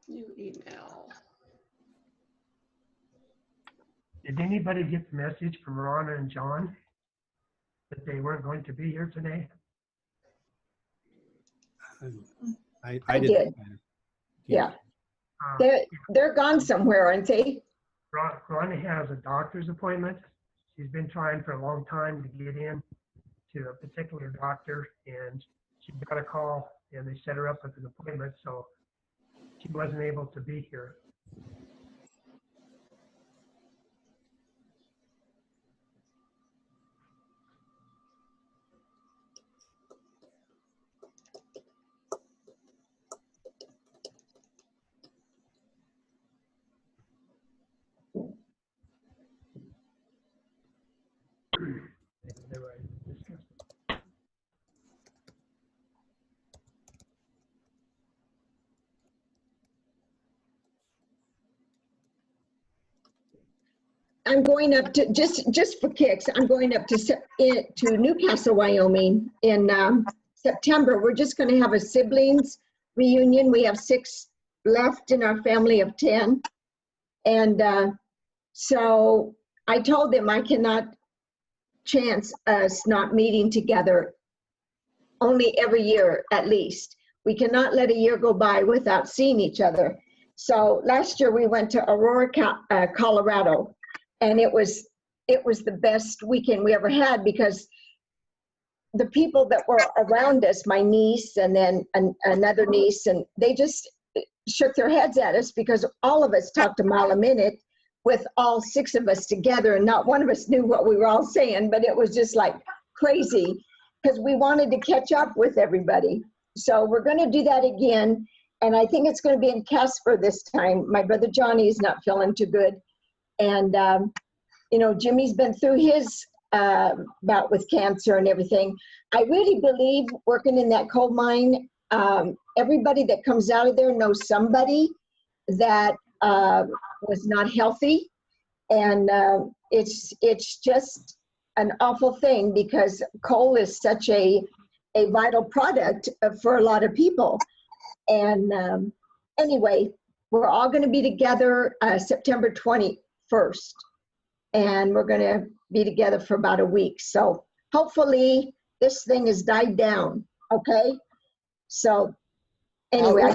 New email. Did anybody get the message from Rhonda and John that they weren't going to be here today? I did. Yeah. They're gone somewhere, aren't they? Rhonda has a doctor's appointment. She's been trying for a long time to get in to a particular doctor, and she got a call and they set her up with an appointment, so she wasn't able to be here. I'm going up to, just for kicks, I'm going up to Newcastle, Wyoming in September. We're just going to have a siblings reunion. We have 6 left in our family of 10. And so I told them I cannot chance us not meeting together only every year at least. We cannot let a year go by without seeing each other. So last year we went to Aurora, Colorado. And it was the best weekend we ever had because the people that were around us, my niece and then another niece, and they just shook their heads at us because all of us talked a mile a minute with all 6 of us together, and not one of us knew what we were all saying, but it was just like crazy because we wanted to catch up with everybody. So we're going to do that again, and I think it's going to be in Casper this time. My brother Johnny is not feeling too good. And, Jimmy's been through his bout with cancer and everything. I really believe working in that coal mine, everybody that comes out of there knows somebody that was not healthy. And it's just an awful thing because coal is such a vital product for a lot of people. And anyway, we're all going to be together September 21st, and we're going to be together for about a week. So hopefully this thing has died down. Okay. So anyway,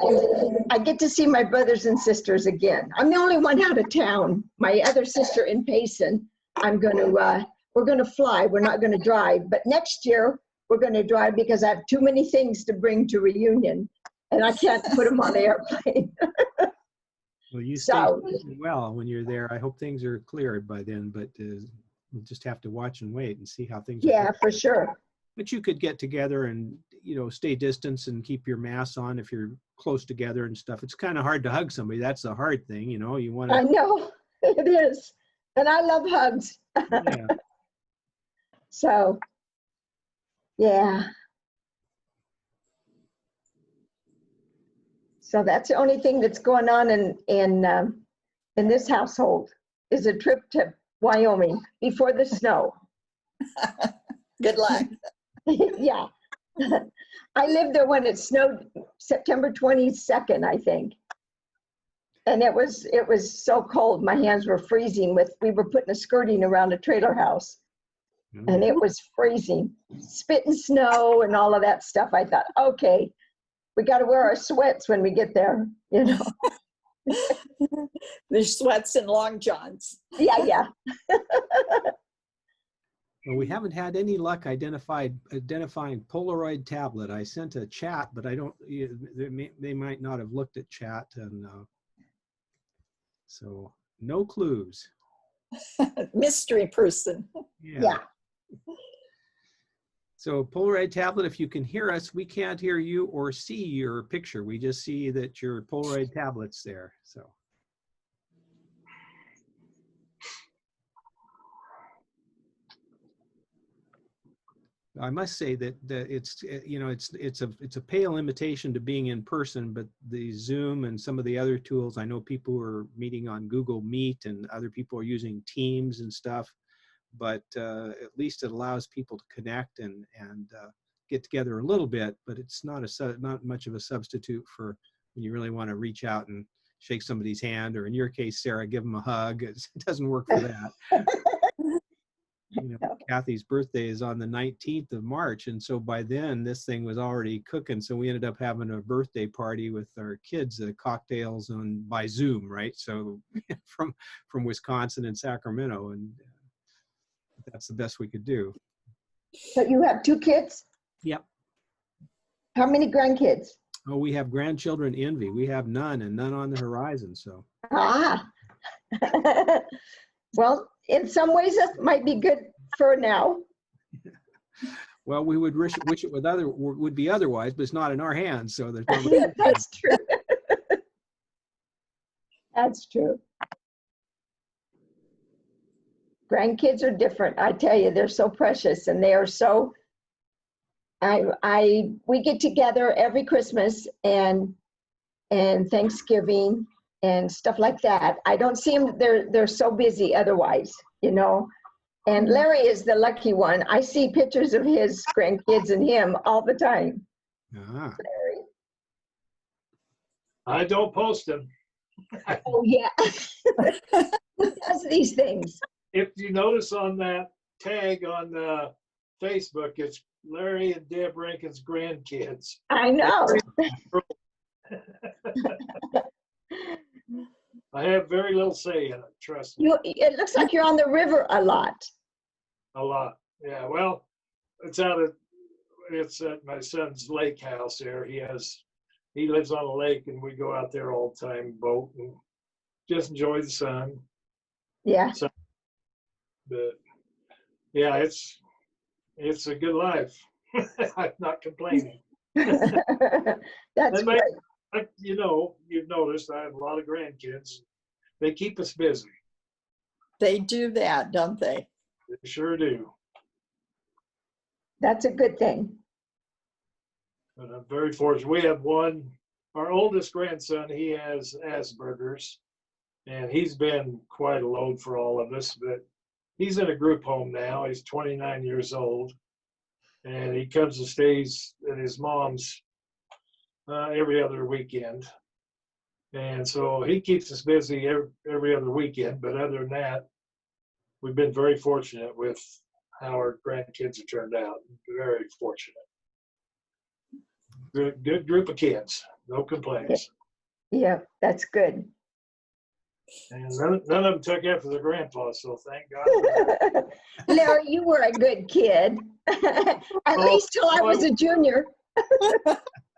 I get to see my brothers and sisters again. I'm the only one out of town. My other sister in Payson, we're going to fly. We're not going to drive, but next year we're going to drive because I have too many things to bring to Reunion and I can't put them on the airplane. Well, you stay well when you're there. I hope things are cleared by then, but we'll just have to watch and wait and see how things are. Yeah, for sure. But you could get together and, stay distance and keep your masks on if you're close together and stuff. It's kind of hard to hug somebody. That's the hard thing, you want to. I know, it is. And I love hugs. Yeah. So, yeah. So that's the only thing that's going on in this household is a trip to Wyoming before the snow. Good luck. Yeah. I lived there when it snowed September 22nd, I think. And it was so cold. My hands were freezing we were putting a skirting around a trailer house. And it was freezing, spitting snow and all of that stuff. I thought, okay, we got to wear our sweats when we get there, you know. There's sweats and long johns. Yeah. Well, we haven't had any luck identifying Polaroid tablet. I sent a chat, but I don't. They might not have looked at chat, and so no clues. Mystery person. Yeah. So Polaroid tablet, if you can hear us, we can't hear you or see your picture. We just see that your Polaroid tablet's there. So. I must say that it's, you know, it's a pale imitation to being in person, but the Zoom and some of the other tools, I know people are meeting on Google Meet and other people are using Teams and stuff, but at least it allows people to connect and get together a little bit, but it's not much of a substitute for when you really want to reach out and shake somebody's hand, or in your case, Sarah, give them a hug. It doesn't work for that. You know, Kathy's birthday is on the 19th of March, and so by then this thing was already cooking. So we ended up having a birthday party with our kids, cocktails by Zoom, right? So from Wisconsin and Sacramento, and that's the best we could do. So you have 2 kids? Yep. How many grandkids? Oh, we have grandchildren envy. We have none, and none on the horizon. So. Ah. Well, in some ways that might be good for now. Well, we would wish it would be otherwise, but it's not in our hands, so there's not much. That's true. That's true. Grandkids are different. I tell you, they're so precious, and they are so. We get together every Christmas and Thanksgiving and stuff like that. I don't see them. They're so busy otherwise, you know. And Larry is the lucky one. I see pictures of his grandkids and him all the time. Ah. Larry. I don't post them. Oh yeah. Who does these things? If you notice on that tag on Facebook, it's Larry and Deb Rankin's grandkids. I know. I have very little say in it, trust me. It looks like you're on the river a lot. A lot, yeah. Well, it's at my son's lake house there. He lives on a lake, and we go out there all the time, boat, and just enjoy the sun. Yeah. So, but yeah, it's a good life. I'm not complaining. That's great. You know, you've noticed I have a lot of grandkids. They keep us busy. They do that, don't they? They sure do. That's a good thing. But I'm very fortunate. We have our oldest grandson, he has Asperger's, and he's been quite a load for all of us, but he's in a group home now. He's 29 years old, and he comes and stays at his mom's every other weekend. And so he keeps us busy every other weekend, but other than that, we've been very fortunate with how our grandkids have turned out. Very fortunate. Good group of kids. No complaints. Yeah, that's good. And none of them took after their grandpa, so thank God. Larry, you were a good kid. At least till I was a junior.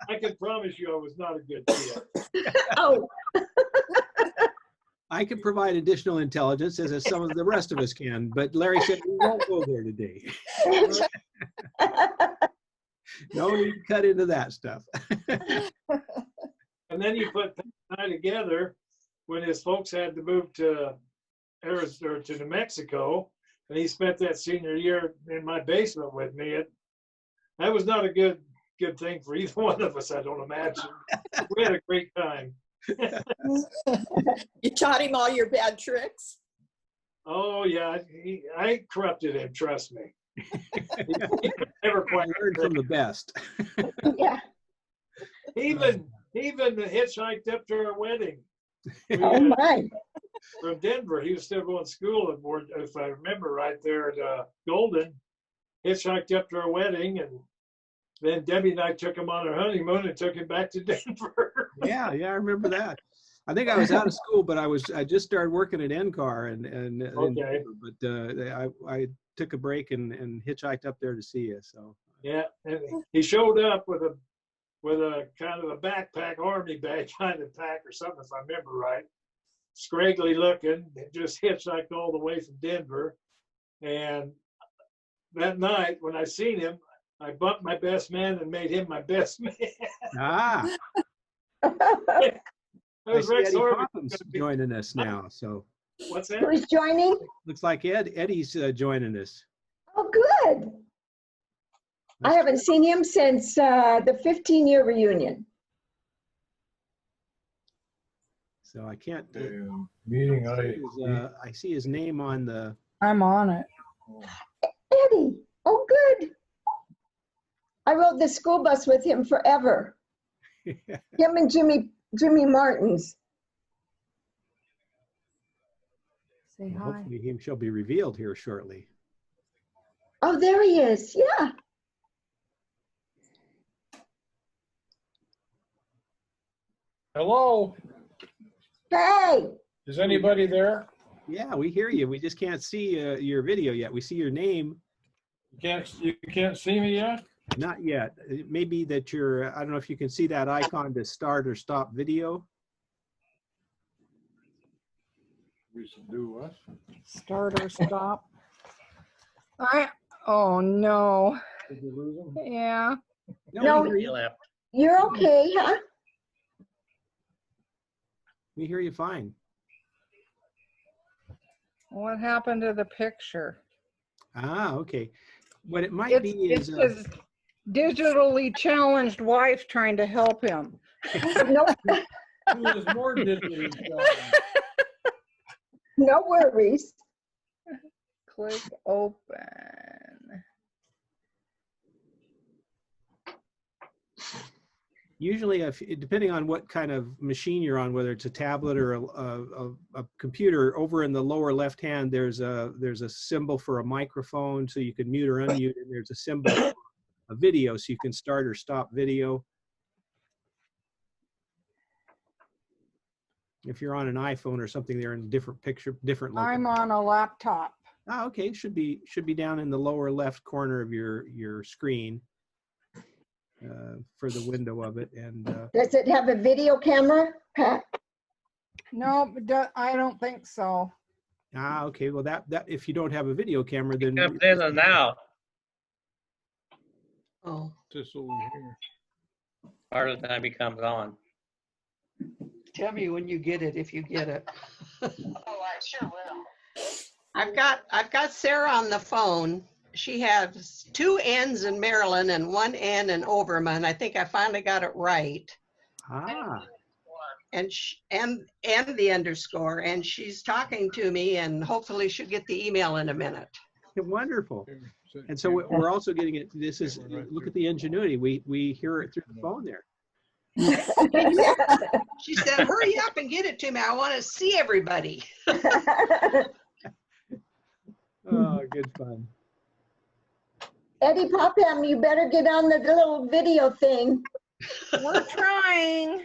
I can promise you I was not a good kid. Oh. I can provide additional intelligence as some of the rest of us can, but Larry said we won't go there today. No need to cut into that stuff. And then you put Pat and I together when his folks had to move to Arizona or to New Mexico. And he spent that senior year in my basement with me. That was not a good thing for either one of us, I don't imagine. We had a great time. You taught him all your bad tricks? Oh yeah, I corrupted him, trust me. He never quite learned from the best. Yeah. He even hitchhiked up to our wedding. Oh my. From Denver. He was still going to school at Board, if I remember right, there at Golden. Hitchhiked up to our wedding, and then Debbie and I took him on our honeymoon and took him back to Denver. Yeah, I remember that. I think I was out of school, but I just started working at NCAR and Okay. but I took a break and hitchhiked up there to see you. So Yeah, and he showed up with a kind of a backpack, army bag kind of pack or something, if I remember right. Scraggly looking, just hitchhiked all the way from Denver. And that night when I seen him, I bumped my best man and made him my best man. I see Eddie Popham's joining us now. So what's that? Who's joining? Looks like Eddie's joining us. Oh, good. I haven't seen him since the 15-year reunion. So I can't. Meeting I see his name on the. I'm on it. Eddie. Oh, good. I rode the school bus with him forever. Him and Jimmy Martins. Say hi. Hopefully he shall be revealed here shortly. Oh, there he is. Yeah. Hello, Hey. is anybody there? Yeah, we hear you. We just can't see your video yet. We see your name. You can't see me yet? Not yet. It may be that I don't know if you can see that icon to start or stop video. We should do what? Start or stop. Oh no. Did you lose them? Yeah. No, we hear you. left. you're okay, huh? We hear you fine. What happened to the picture? Ah, okay. What it might be It's is his digitally challenged wife trying to help him. No, Who is more digitally challenged? no worries. Click open. usually, depending on what kind of machine you're on, whether it's a tablet or a computer, over in the lower left hand, there's a symbol for a microphone, so you can mute or unmute, and there's a symbol for a video, so you can start or stop video. If you're on an iPhone or something, they're in a different picture, different. I'm on a laptop. Oh, okay. Should be down in the lower left corner of your screen for the window of it. And Does it have a video camera, Pat? No, I don't think so. ah, okay. Well, that if you don't have a video camera, then Comes in and out. Oh, Just over here. Part of the time he comes on. tell me when you get it, if you get it. Oh, I sure will. I've got Sarah on the phone. She has 2 N's in Maryland and 1 N in Overman. I think I finally got it right. ah, And and the underscore. And she's talking to me, and hopefully she'll get the email in a minute. wonderful. And so we're also getting it. This is look at the ingenuity. We hear it through the phone there. She said, "Hurry up and get it to me. I want to see everybody." Oh, good fun. Eddie Popham, you better get on the little video thing. We're trying.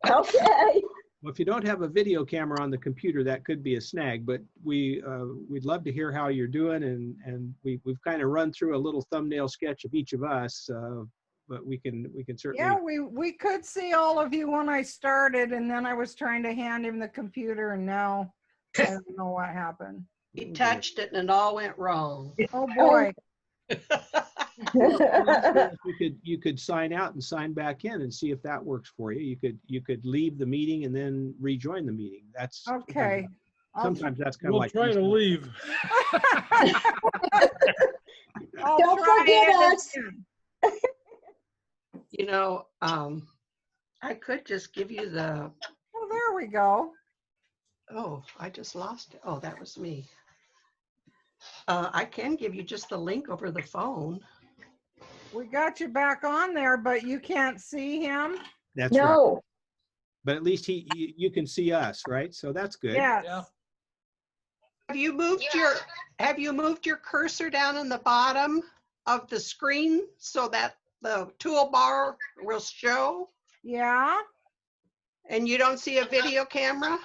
Okay. Well, if you don't have a video camera on the computer, that could be a snag. But we'd love to hear how you're doing, and we've kind of run through a little thumbnail sketch of each of us. But we can certainly. Yeah, we could see all of you when I started, and then I was trying to hand him the computer, and now I don't know what happened. He touched it and it all went wrong. Oh boy. You could sign out and sign back in and see if that works for you. You could leave the meeting and then rejoin the meeting. That's Okay. Sometimes that's kind of We'll like. try to leave. Don't forget us. You know, I could just give you the, Oh, there we go. oh, I just lost it. Oh, that was me. I can give you just the link over the phone. We got you back on there, but you can't see him. That's right. No. But at least you can see us, right? So that's good. Yes. Yeah. Have you moved your cursor down in the bottom of the screen so that the toolbar will show? Yeah. And you don't see a video camera?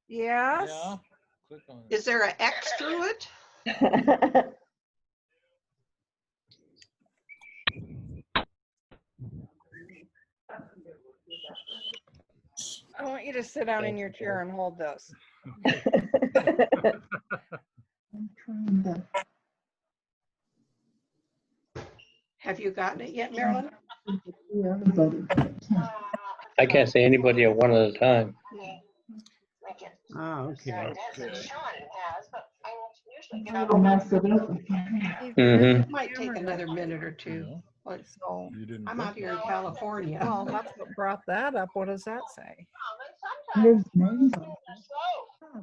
Yes. Yeah. Click on it. Is there an X through it? I want you to sit down in your chair and hold this. Have you gotten it yet, Marilyn? I can't see anybody at one at a time. Ah, okay. It might take another minute or two. No, But So, you didn't. I'm out here in California. well, that's what brought that up. What does that say?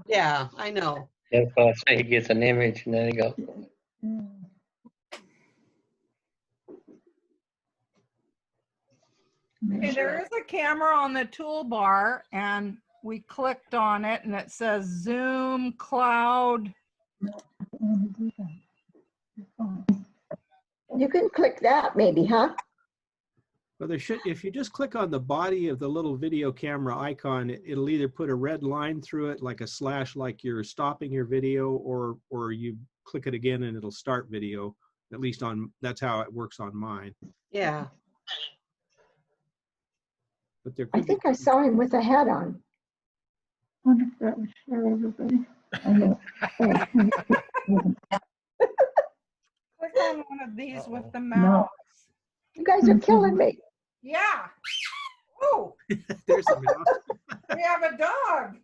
Yeah, I know. That's why I say he gets an image and then he goes. Okay, there is a camera on the toolbar, and we clicked on it, and it says Zoom Cloud. You can click that maybe, huh? Well, there should, if you just click on the body of the little video camera icon, it'll either put a red line through it, like a slash, like you're stopping your video, or you click it again and it'll start video. At least that's how it works on mine. Yeah. But there I could think I saw him with a hat on. Click on one of these with the mouse. You guys are killing me. Yeah. Oh, There's a mouse. we have a dog.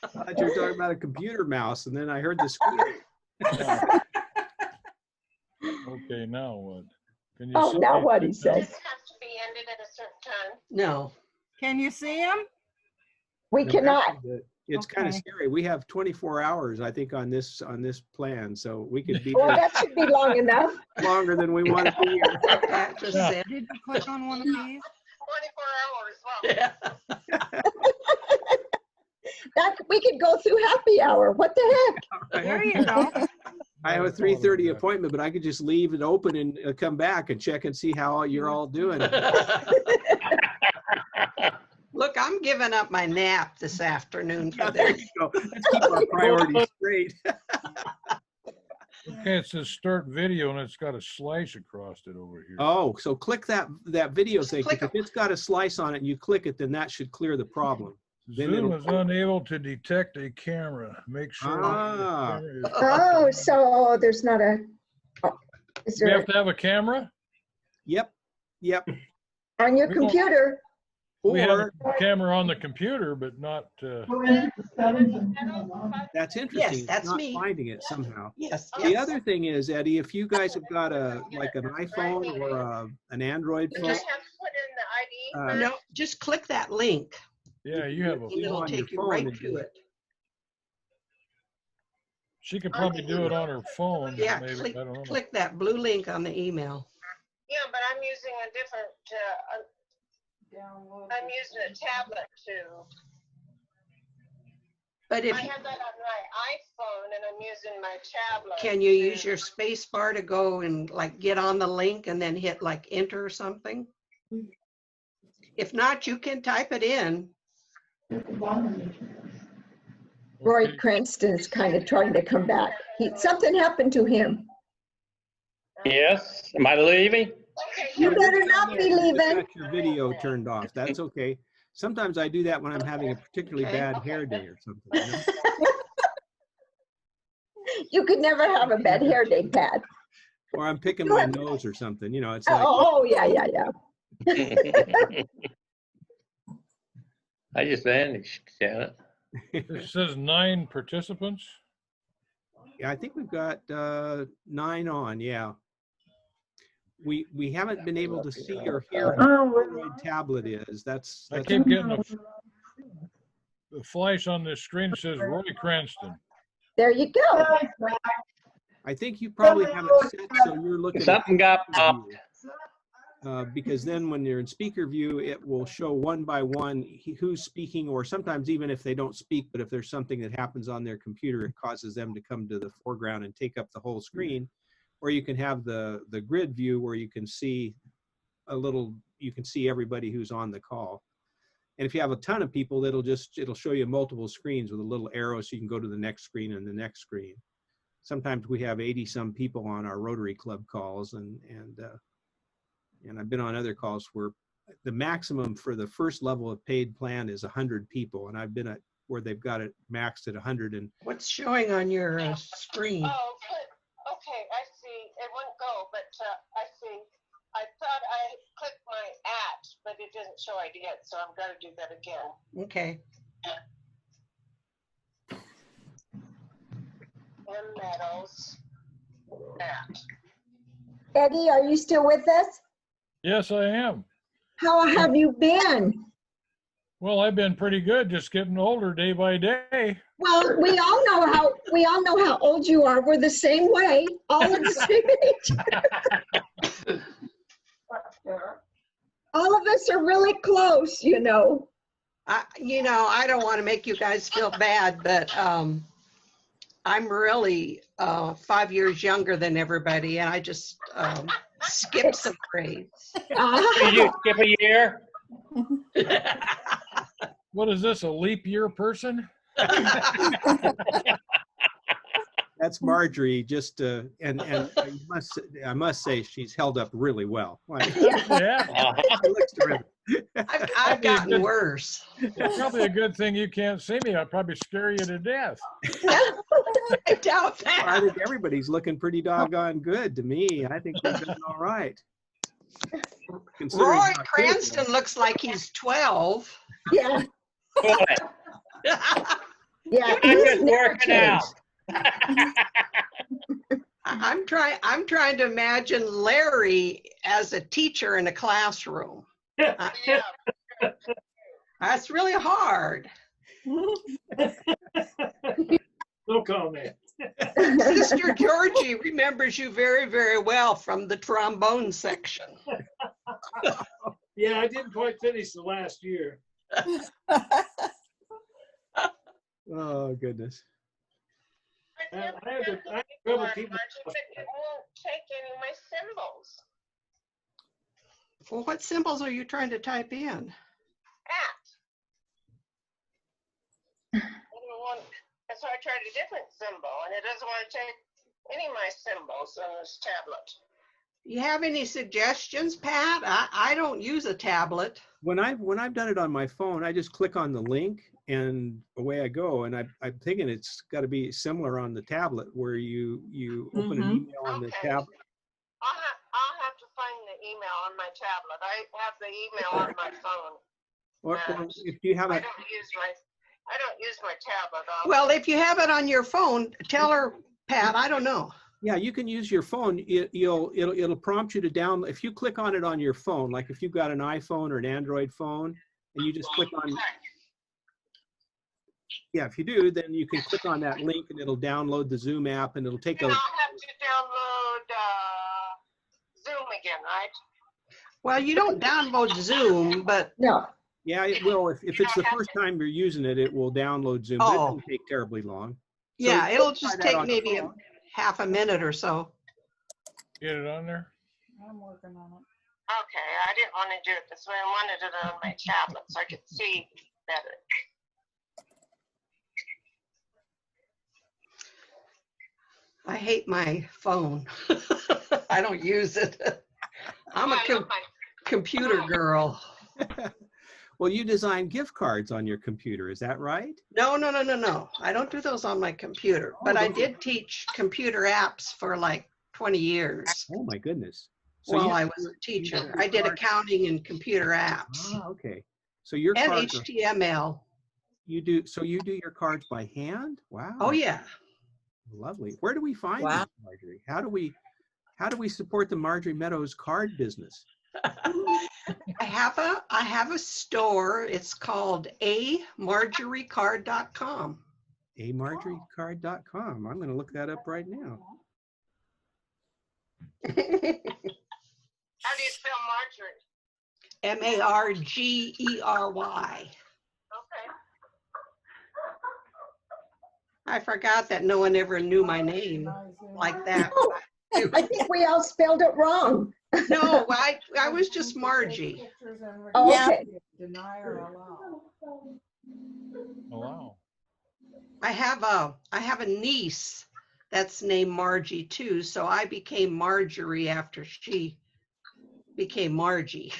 I thought you were talking about a computer mouse, and then I heard the squeak. Okay, now what? Can you Oh, see now me? what he says. Has to be ended at a certain time. No. Can you see him? We No, cannot. actually, it's kind of Okay. scary. We have 24 hours, I think, on this plan, so we could be Well, here that should be long enough. longer than we want to be here. That just Yeah. said. Did you click on one of these? 24 hours. Well, Yeah. That we could go through happy hour. What the heck? There you go. I have a 3:30 appointment, but I could just leave it open and come back and check and see how you're all doing. Look, I'm giving up my nap this afternoon for There this. you go. Let's keep our priorities straight. Okay, it says start video and it's got a slice across it over here. Oh, so click that video thing. click If it's got a slice on it and you click it, then that should clear the problem. Then Zoom it'll- is unable to detect a camera. Make sure. the Ah. camera is- Oh, so there's not a. Oh, is We there have to have a camera? Yep. on your we don't- computer? We have Or a camera on the computer, but not, that's interesting. Yes, that's not me. finding it somehow. Yes. The yes. other thing is, Eddie, if you guys have got like an iPhone or an Android you phone, just have to put in the ID. No, just click that link. yeah, you have a And it'll on your take you phone right and to do it. She could probably do it on her phone. Yeah, Maybe, click, I don't know. click that blue link on the email. Yeah, but I'm using a different, I'm using a tablet too. But if, I have that on my iPhone and I'm using my tablet. can you use your space bar to go and like get on the link and then hit like enter or something? If not, you can type it in. Roy Okay. Cranston's kind of trying to come back. Something happened to him. Yes, am I leaving? Okay, You yeah. better not be just leaving. got your video turned off. That's okay. Sometimes I do that when I'm having a particularly Okay. bad hair day or something. You know? You could never have a bad hair day, Pat. Or I'm picking my nose or something. You know, it's like, Oh, yeah. I just vanished, Janet. It says 9 participants. Yeah, I think we've got 9 on, yeah. We haven't been able to see or hear what Android tablet is. That's I keep getting a flash on the screen that says Roy Cranston. There you go. I think you probably have it set so you're looking Something got popped. because then when you're in speaker view, it will show one by one who's speaking, or sometimes even if they don't speak, but if there's something that happens on their computer, it causes them to come to the foreground and take up the whole screen. Or you can have the grid view where you can see you can see everybody who's on the call. And if you have a ton of people, it'll show you multiple screens with a little arrow so you can go to the next screen and the next screen. Sometimes we have 80 some people on our Rotary Club calls, and I've been on other calls where the maximum for the first level of paid plan is 100 people, and I've been at where they've got it maxed at 100. And what's showing on your screen? Oh, okay, I see. It wouldn't go, but I see. I thought I clicked my @ but it didn't show it yet, so I've got to do that again. Okay. M. Meadows @ Eddie, are you still with us? Yes, I am. How have you been? Well, I've been pretty good, just getting older day by day. Well, we all know how old you are. We're the same way, all of the same age. All of us are really close, you know. I don't want to make you guys feel bad, but I'm really 5 years younger than everybody, and I just skipped some grades. Did you skip a year? What is this, a leap year person? that's Marjorie. Just and I must say she's held up really well. Yeah. It looks terrific. I've gotten worse. It's probably a good thing you can't see me. I'll probably scare you to death. I doubt that. I think everybody's looking pretty doggone good to me. I think we're doing all right. Roy Cranston looks like he's 12. Yeah. Yeah. I'm just working out. I'm trying to imagine Larry as a teacher in a classroom. That's really hard. No comment. Sister Georgie remembers you very, very well from the trombone section. Yeah, I didn't quite finish the last year. Oh, goodness. I I never had did trouble the keeping. but it won't take any of my symbols. Well, what symbols are you trying to type in? So I tried a different symbol, and it doesn't want to take any of my symbols on this tablet. You have any suggestions, Pat? I don't use a tablet. When I've done it on my phone, I just click on the link and away I go. And I'm thinking it's got to be similar on the tablet where you open an email on the tablet. I'll have to find the email on my tablet. I have the email on my phone. Or if you have I don't use my tablet. Well, if you have it on your phone, tell her, Pat, I don't know. Yeah, you can use your phone. It'll prompt you to download. If you click on it on your phone, like if you've got an iPhone or an Android phone, and you just click on, yeah, if you do, then you can click on that link and it'll download the Zoom app, and it'll take I'll have to download Zoom again, right? Well, you don't download Zoom, but no. Yeah, it will. If it's the first time you're using it, it will download Zoom. But it doesn't take terribly long. Yeah, So it'll just take maybe half a minute or so. Get it on there? I'm working on it. Okay, I didn't want to do it this way. I wanted it on my tablet so I could see better. I hate my phone. I don't use it. I'm a computer girl. Well, you design gift cards on your computer, is that right? No. I don't do those on my computer, but I did teach computer apps for like 20 years. Oh my goodness. So while I was a teacher. I did accounting and computer apps. Ah, okay. So your And cards are, HTML. you do your cards by hand? Wow. Oh yeah. Lovely. Where do we find Wow. these, Marjorie? How do we support the Marjorie Meadows card business? I have a store. It's called amarjoriecard.com. amarjoriecard.com. I'm going to look that up right now. How do you spell Marjorie? Margery. Okay. I forgot that no one ever knew my name like that. Oh, I think we all spelled it wrong. No, I was just Margie. Oh, Yeah. okay. Deny or allow. Oh, wow. I have a niece that's named Margie too, so I became Marjorie after she became Margie.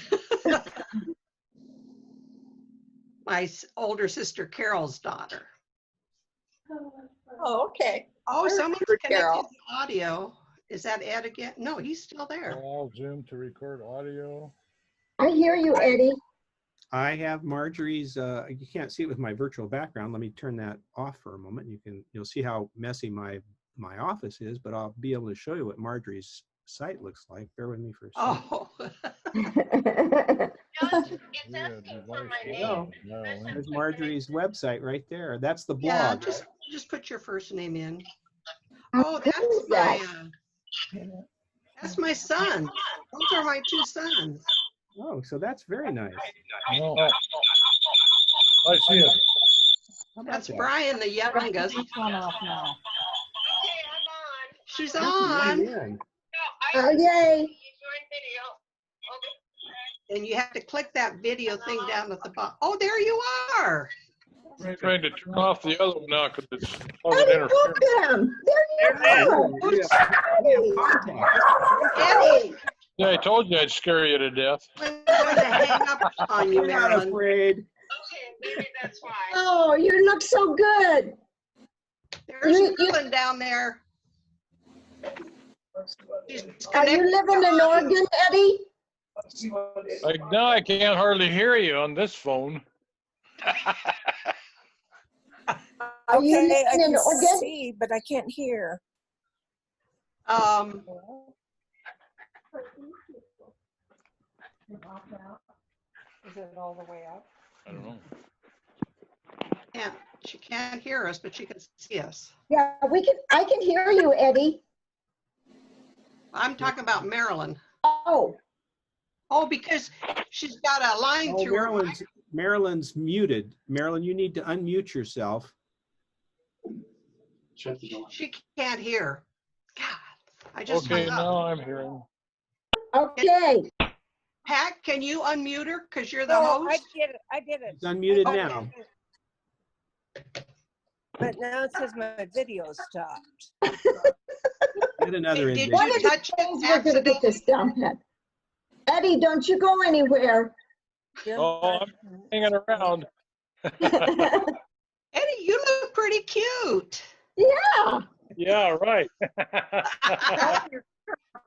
My older sister Carol's daughter. Oh, okay. Oh, I someone's remember connected Carol. to audio. Is that Ed again? No, he's still there. Allow Zoom to record audio. I hear you, Eddie. I have Marjorie's, you can't see it with my virtual background. Let me turn that off for a moment. You'll see how messy my office is, but I'll be able to show you what Marjorie's site looks like. Bear with me for a second. Oh. It's asking for my name. There's Marjorie's website right there. That's the Yeah, blog. just put your first name in. Oh, That's my son. Those are my two sons. Oh, so that's very nice. No. I see it. How about That's that? Brian, the youngest. This one off now. Okay, I'm on. She's That's on. right in. No, Oh, yay. Join video. Okay. And you have to click that video thing down at the bottom. Oh, there you are. I'm trying to turn off the other one now because it's causing Eddie, interference. look at him. There you are. Eddie, Yeah, I told you I'd scare you to death. I'm going to hang up on you, You're not Marilyn. afraid. Okay, maybe that's why. Oh, you look so good. There's Marilyn down there. She's Are you connected living to in audio. Oregon, Eddie? Now I can't hardly hear you on this phone. Are you Okay, I living in can Oregon? see, but I can't hear. Is it all the way up? I don't know. Yeah, she can't hear us, but she can see us. Yeah, I can hear you, Eddie. I'm talking about Marilyn. Oh, Oh, because she's got a line Oh, through her. Marilyn's muted. Marilyn, you need to unmute yourself. She can't hear. God, I just Okay, hung up. now I'm hearing. okay. Pat, can you unmute her because you're the Oh, I host? did it. I did it. It's unmuted I did now. it. But now it says my video stopped. Get another Did invite. you touch We're it gonna get accidentally? this down, Pat. Eddie, don't you go anywhere. Oh, I'm hanging around. Eddie, you look pretty cute. Yeah. Yeah, right.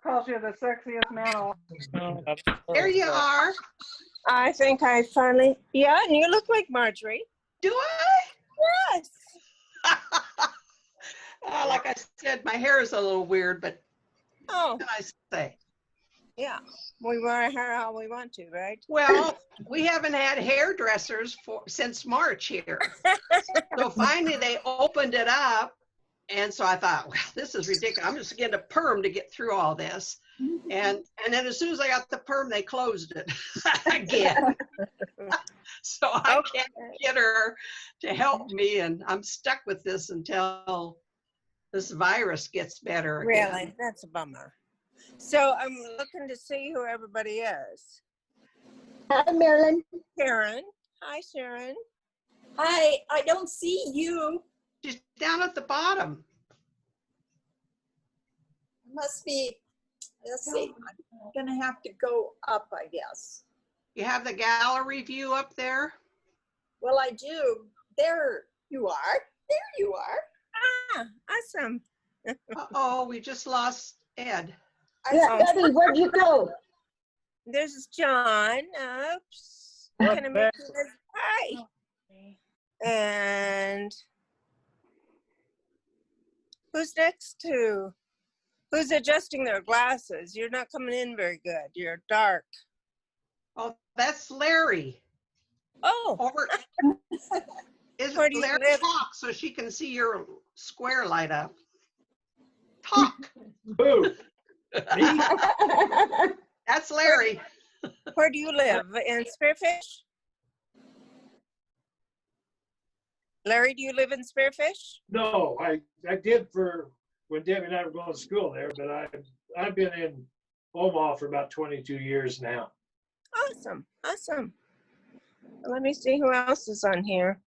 Calls you the sexiest man alive. There you are. I think I finally, yeah, and you look like Marjorie. Do I? Yes. Like I said, my hair is a little weird, but Oh, what can I say? yeah. We wear our hair how we want to, right? Well, we haven't had hairdressers since March here. So finally they opened it up. And so I thought, well, this is ridiculous. I'm just getting a perm to get through all this. And then as soon as I got the perm, they closed it again. So I can't get her to help me. And I'm stuck with this until this virus gets better again. Really? That's a bummer. So I'm looking to see who everybody is. Hi, Marilyn. Sharon. Hi, Sharon. Hi, I don't see you. She's down at the bottom. Must be, let's see, I'm gonna have to go up, I guess. You have the gallery view up there? Well, I do. There you are. There you are. Ah, awesome. Uh-oh, we just lost Ed. Yeah, Eddie, where'd you go? There's John. Oops. Can I make you guys hi? And who's next to? Who's adjusting their glasses? You're not coming in very good. You're dark. Oh, that's Larry. Oh. Over. Is Where do you Larry live? talk so she can see your square light up? Talk. Who? Me? That's Larry. Where do you live? In Spearfish? Larry, do you live in Spearfish? No, I did for when Debbie and I were going to school there, but I've been in Omaha for about 22 years now. Awesome, awesome. Let me see who else is on here.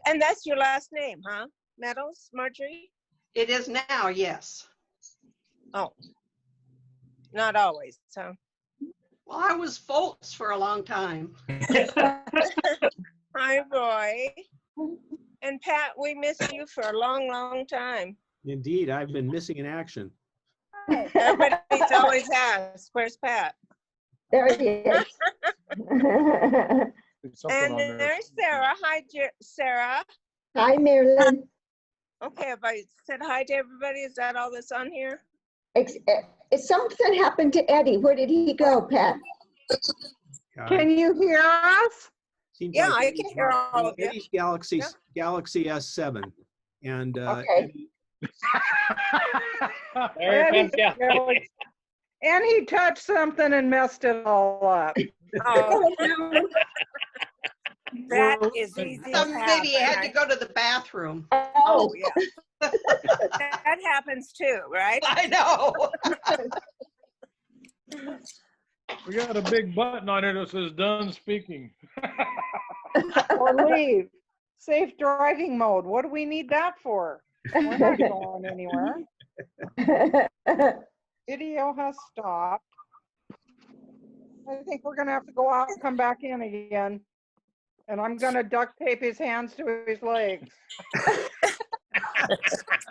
And that's your last name, huh? Meadows, Marjorie? It is now, yes. Oh, not always, so. Well, I was Foltz for a long time. Hi, Roy. And Pat, we missed you for a long, long time. Indeed, I've been missing in action. Everybody's always asked, where's Pat? There he is. And there's Sarah. Hi, Sarah. Hi, Marilyn. Okay, if I said hi to everybody, is that all that's on here? Something happened to Eddie. Where did he go, Pat? Can you hear us? Yeah, I can hear all of you. Eddie's Galaxy S7, and okay. And he touched something and messed it all up. Oh. That is easy. Maybe he had to go to the bathroom. Oh, yeah. That happens too, right? I know. We got a big button on it that says done speaking. Or leave. Safe driving mode. What do we need that for? We're not going anywhere. Video has stopped. I think we're going to have to go out and come back in again. And I'm going to duct tape his hands to his legs.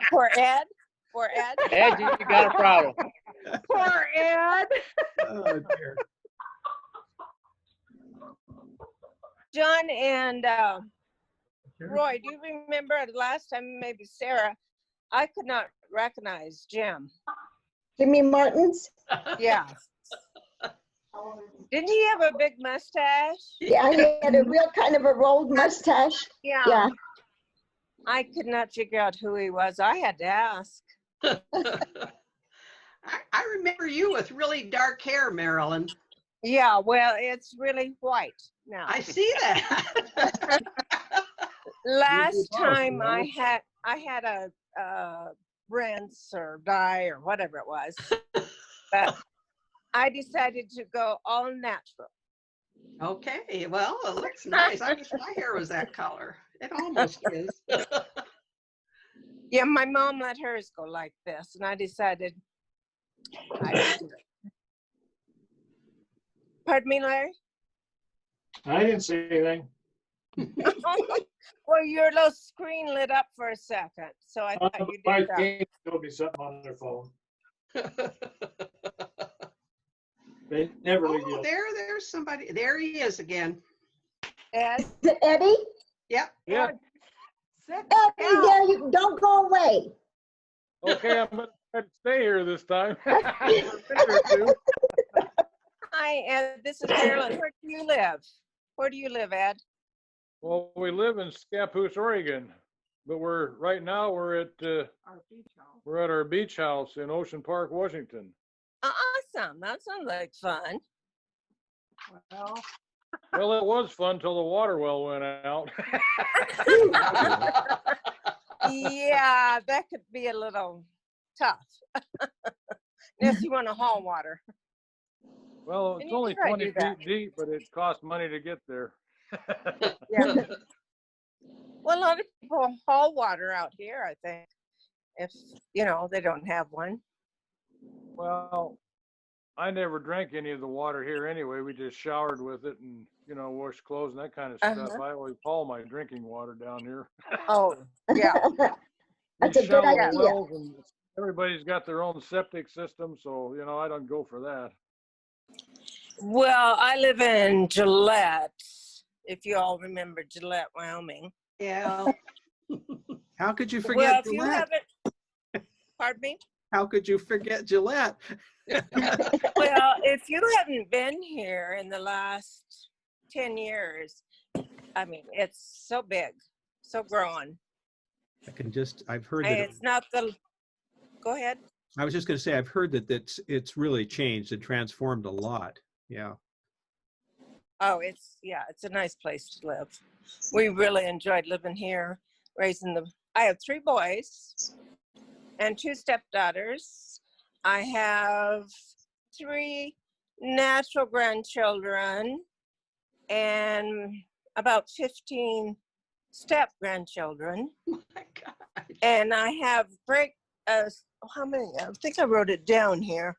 Poor Ed. Poor Ed. Ed, you got a problem. Poor Ed. Oh, dear. John and Roy, do you remember the last time, maybe Sarah, I could not recognize Jim. Jimmy Martins? Yeah. Didn't he have a big mustache? Yeah, he had a real kind of a rolled mustache. Yeah. Yeah. I could not figure out who he was. I had to ask. I remember you with really dark hair, Marilyn. Yeah, well, it's really white now. I see that. Last time I had a rinse or dye or whatever it was, but I decided to go all natural. Okay, well, it looks nice. I wish my hair was that color. It almost is. Yeah, my mom let hers go like this, and I decided I would do it. Pardon me, Larry? I didn't say anything. Well, your little screen lit up for a second, so I thought you My did that. game told me something on their phone. They never leave you. Oh, there's somebody. There he is again. Ed? Is it Eddie? Yep. Yeah. Eddie, there you don't go away. Okay, I'm going to stay here this time. Hi, Ed. This is Marilyn. Where do you live? Where do you live, Ed? Well, we live in Scappoose, Oregon, but right now we're at our beach house in Ocean Park, Washington. Awesome. That sounds like fun. Well, it was fun till the water well went out. Yeah, that could be a little tough. Unless you want to haul water. Well, it's only 20 feet deep, but it costs money to get there. Yeah. Well, a lot of people haul water out here, I think, if, they don't have one. Well, I never drank any of the water here anyway. We just showered with it and, washed clothes and that kind of stuff. I always haul my drinking water down here. Oh, yeah. That's a good idea. Everybody's got their own septic system, so, I don't go for that. Well, I live in Gillette, if you all remember Gillette, Wyoming. Yeah. How could you forget Well, if Gillette? you haven't, pardon me? How could you forget Gillette? Well, if you haven't been here in the last 10 years, I mean, it's so big, so growing. I've heard that. It's not the, go ahead. I was just going to say, I've heard that it's really changed and transformed a lot. Yeah. Oh, it's a nice place to live. We really enjoyed living here, raising them. I have 3 boys and 2 stepdaughters. I have 3 natural grandchildren and about 15 step grandchildren. Oh my God. And I have how many? I think I wrote it down here.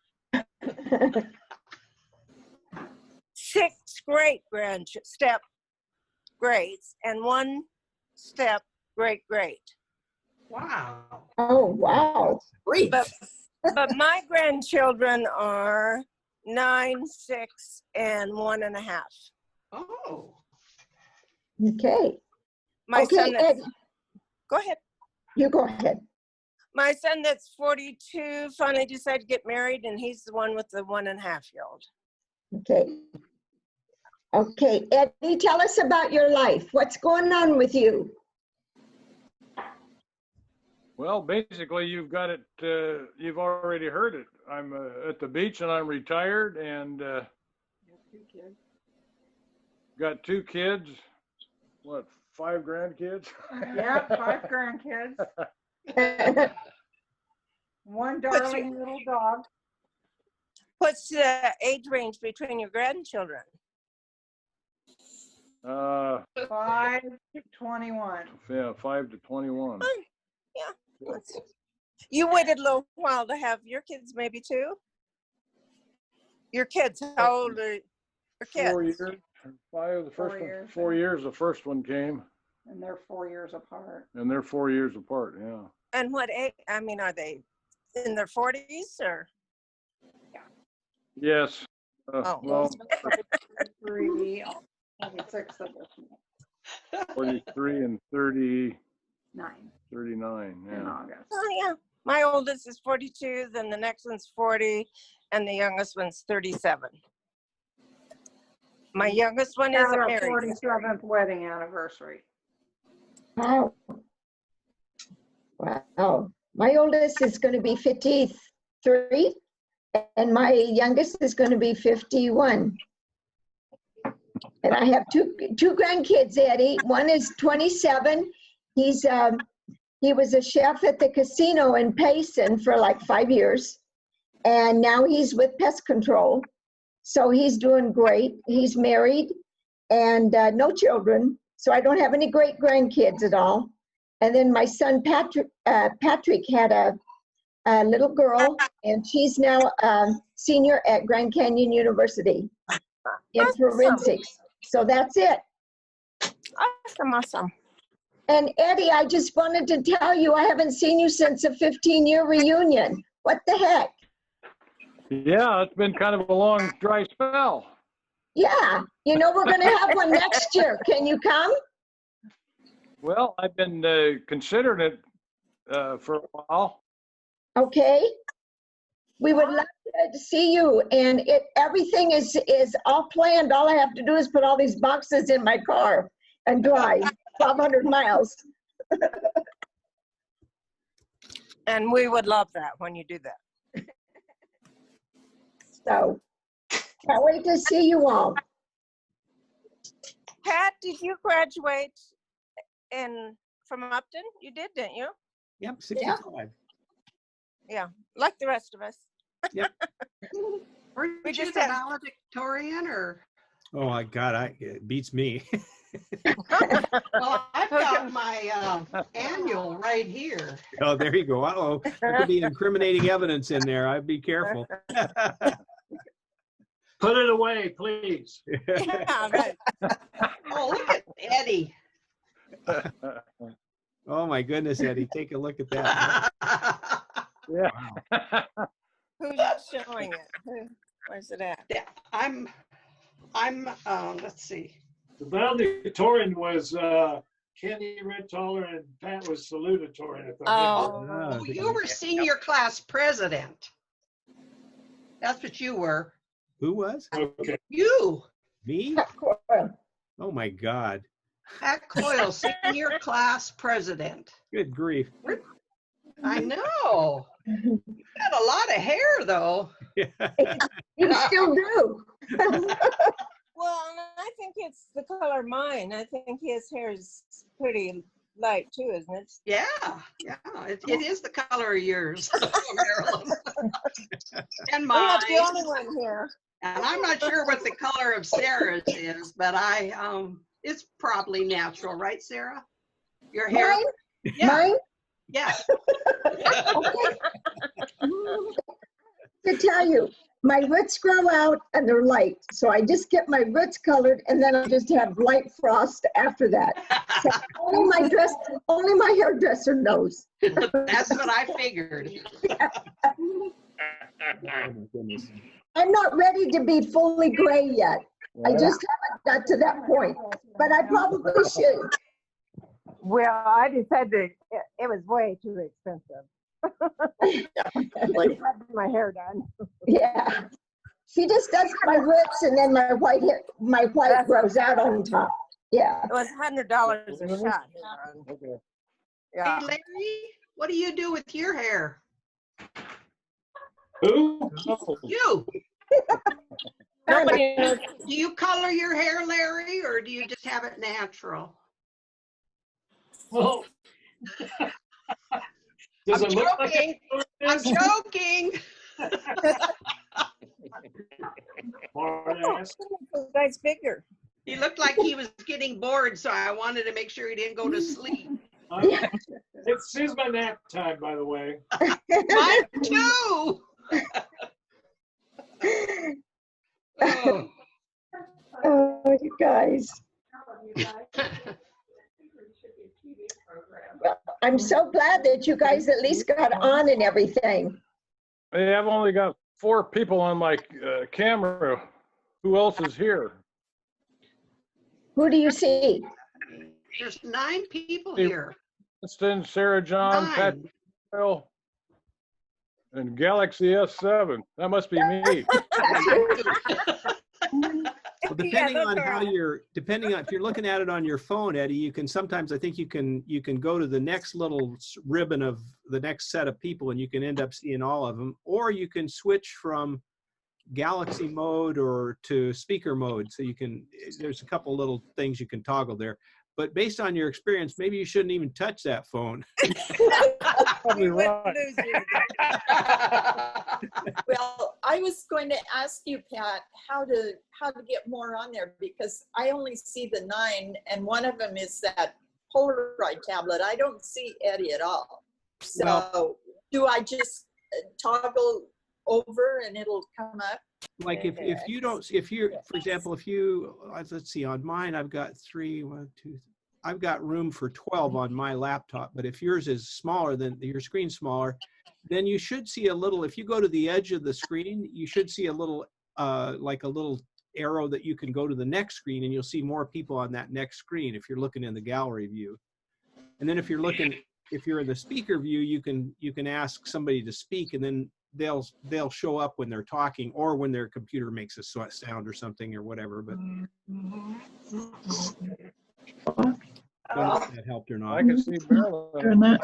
6 great step greats and 1 step great. Wow. Oh, wow. But my grandchildren are 9, 6, and 1.5. Oh. Okay. My son Ed, go ahead. you go ahead. My son that's 42 finally decided to get married, and he's the one with the 1.5-year-old. Okay. Okay, Eddie, tell us about your life. What's going on with you? Well, basically, you've got it. You've already heard it. I'm at the beach and I'm retired, and got 2 kids. What, 5 grandkids? Yeah, 5 grandkids. 1 darling little dog. What's the age range between your grandchildren? 5 to 21. Yeah, 5 to 21. Yeah. You waited a little while to have your kids, maybe too? Your kids, how old are your kids? 4 years. 5 the first 4 years. one. 4 years the first one came. And they're 4 years apart. And they're 4 years apart, yeah. And what age? I mean, are they in their 40s or? Yes. Well, 43, 26 of this 43 and 39, 9 yeah. in August. Oh, yeah. My oldest is 42, then the next one's 40, and the youngest one's 37. My youngest one isn't Our married. 47th wedding anniversary. Wow. Wow. My oldest is going to be 53, and my youngest is going to be 51. And I have two grandkids, Eddie. One is 27. He was a chef at the casino in Payson for like 5 years, and now he's with pest control. So he's doing great. He's married and no children, so I don't have any great grandkids at all. And then my son Patrick had a little girl, and she's now a senior at Grand Canyon University in forensics. So that's it. Awesome. And Eddie, I just wanted to tell you, I haven't seen you since a 15-year reunion. What the heck? Yeah, it's been kind of a long, dry spell. Yeah, you know, we're going to have one next year. Can you come? Well, I've been considering it for a while. Okay. We would love to see you, and everything is all planned. All I have to do is put all these boxes in my car and drive 1,200 miles. And we would love that when you do that. So, can't wait to see you all. Pat, did you graduate from Upton? You did, didn't you? Yep, 65. Yeah, like the rest of us. Yep. Were you just a valedictorian or? Oh my God, it beats me. Well, I've got my annual right here. Oh, there you go. Uh-oh, there could be incriminating evidence in there. I'd be careful. Put it away, please. Yeah, right. Oh, look at Eddie. Oh my goodness, Eddie, take a look at that. Yeah. Who's showing it? Where's it at? I'm I'm, let's see. The valedictorian was Kenny Rentaller and Pat was salutatorian. Oh, you were senior class president. That's what you were. Who was? Okay. You. Me? Oh my God. Pat Coyle, senior class president. Good grief. I know. You got a lot of hair, though. You still do. Well, and I think it's the color of mine. I think his hair is pretty light too, isn't it? Yeah, yeah. It is the color of yours, Marilyn. And mine. I'm not the only one here. And I'm not sure what the color of Sarah's is, but it's probably natural, right, Sarah? Your hair? Mine? Yeah. Mine? Yeah. To tell you, my roots grow out and they're light. So I just get my roots colored and then I just have light frost after that. So only my hairdresser knows. That's what I figured. Oh my goodness. I'm not ready to be fully gray yet. I just haven't got to that point, but I probably should. Well, I decided it was way too expensive. My hair done. Yeah. She just does my roots and then my white grows out on top. Yeah. It was $100 a shot. Okay. Yeah. Hey, Larry, what do you do with your hair? Who? You. Nobody knows. Do you color your hair, Larry, or do you just have it natural? Well, does I'm it look like joking. I'm joking. Guy's bigger. He looked like he was getting bored, so I wanted to make sure he didn't go to sleep. This is my nap time, by the way. Mine too. Oh, you guys. Well, I'm so glad that you guys at least got on and everything. Hey, I've only got 4 people on my camera. Who else is here? Who do you see? There's 9 people here. Winston, Sarah John, 9. Pat, Bill, and Galaxy S7. That must be me. Well, depending on if you're looking at it on your phone, Eddie, you can sometimes, I think you can go to the next little ribbon of the next set of people and you can end up seeing all of them, or you can switch from Galaxy mode or to speaker mode. So there's a couple little things you can toggle there, but based on your experience, maybe you shouldn't even touch that phone. Probably right. Well, I was going to ask you, Pat, how to get more on there, because I only see the 9, and one of them is that Polaroid tablet. I don't see Eddie at all. So do I just toggle over and it'll come up? Like for example, let's see, on mine, I've got I've got room for 12 on my laptop, but if yours is smaller, than your screen's smaller, then you should see a little, if you go to the edge of the screen, you should see a little, like a little arrow that you can go to the next screen, and you'll see more people on that next screen if you're looking in the gallery view. And then if you're in the speaker view, you can ask somebody to speak, and then they'll show up when they're talking or when their computer makes a sound or something or whatever. But I don't know if that helped or not. I can see Marilyn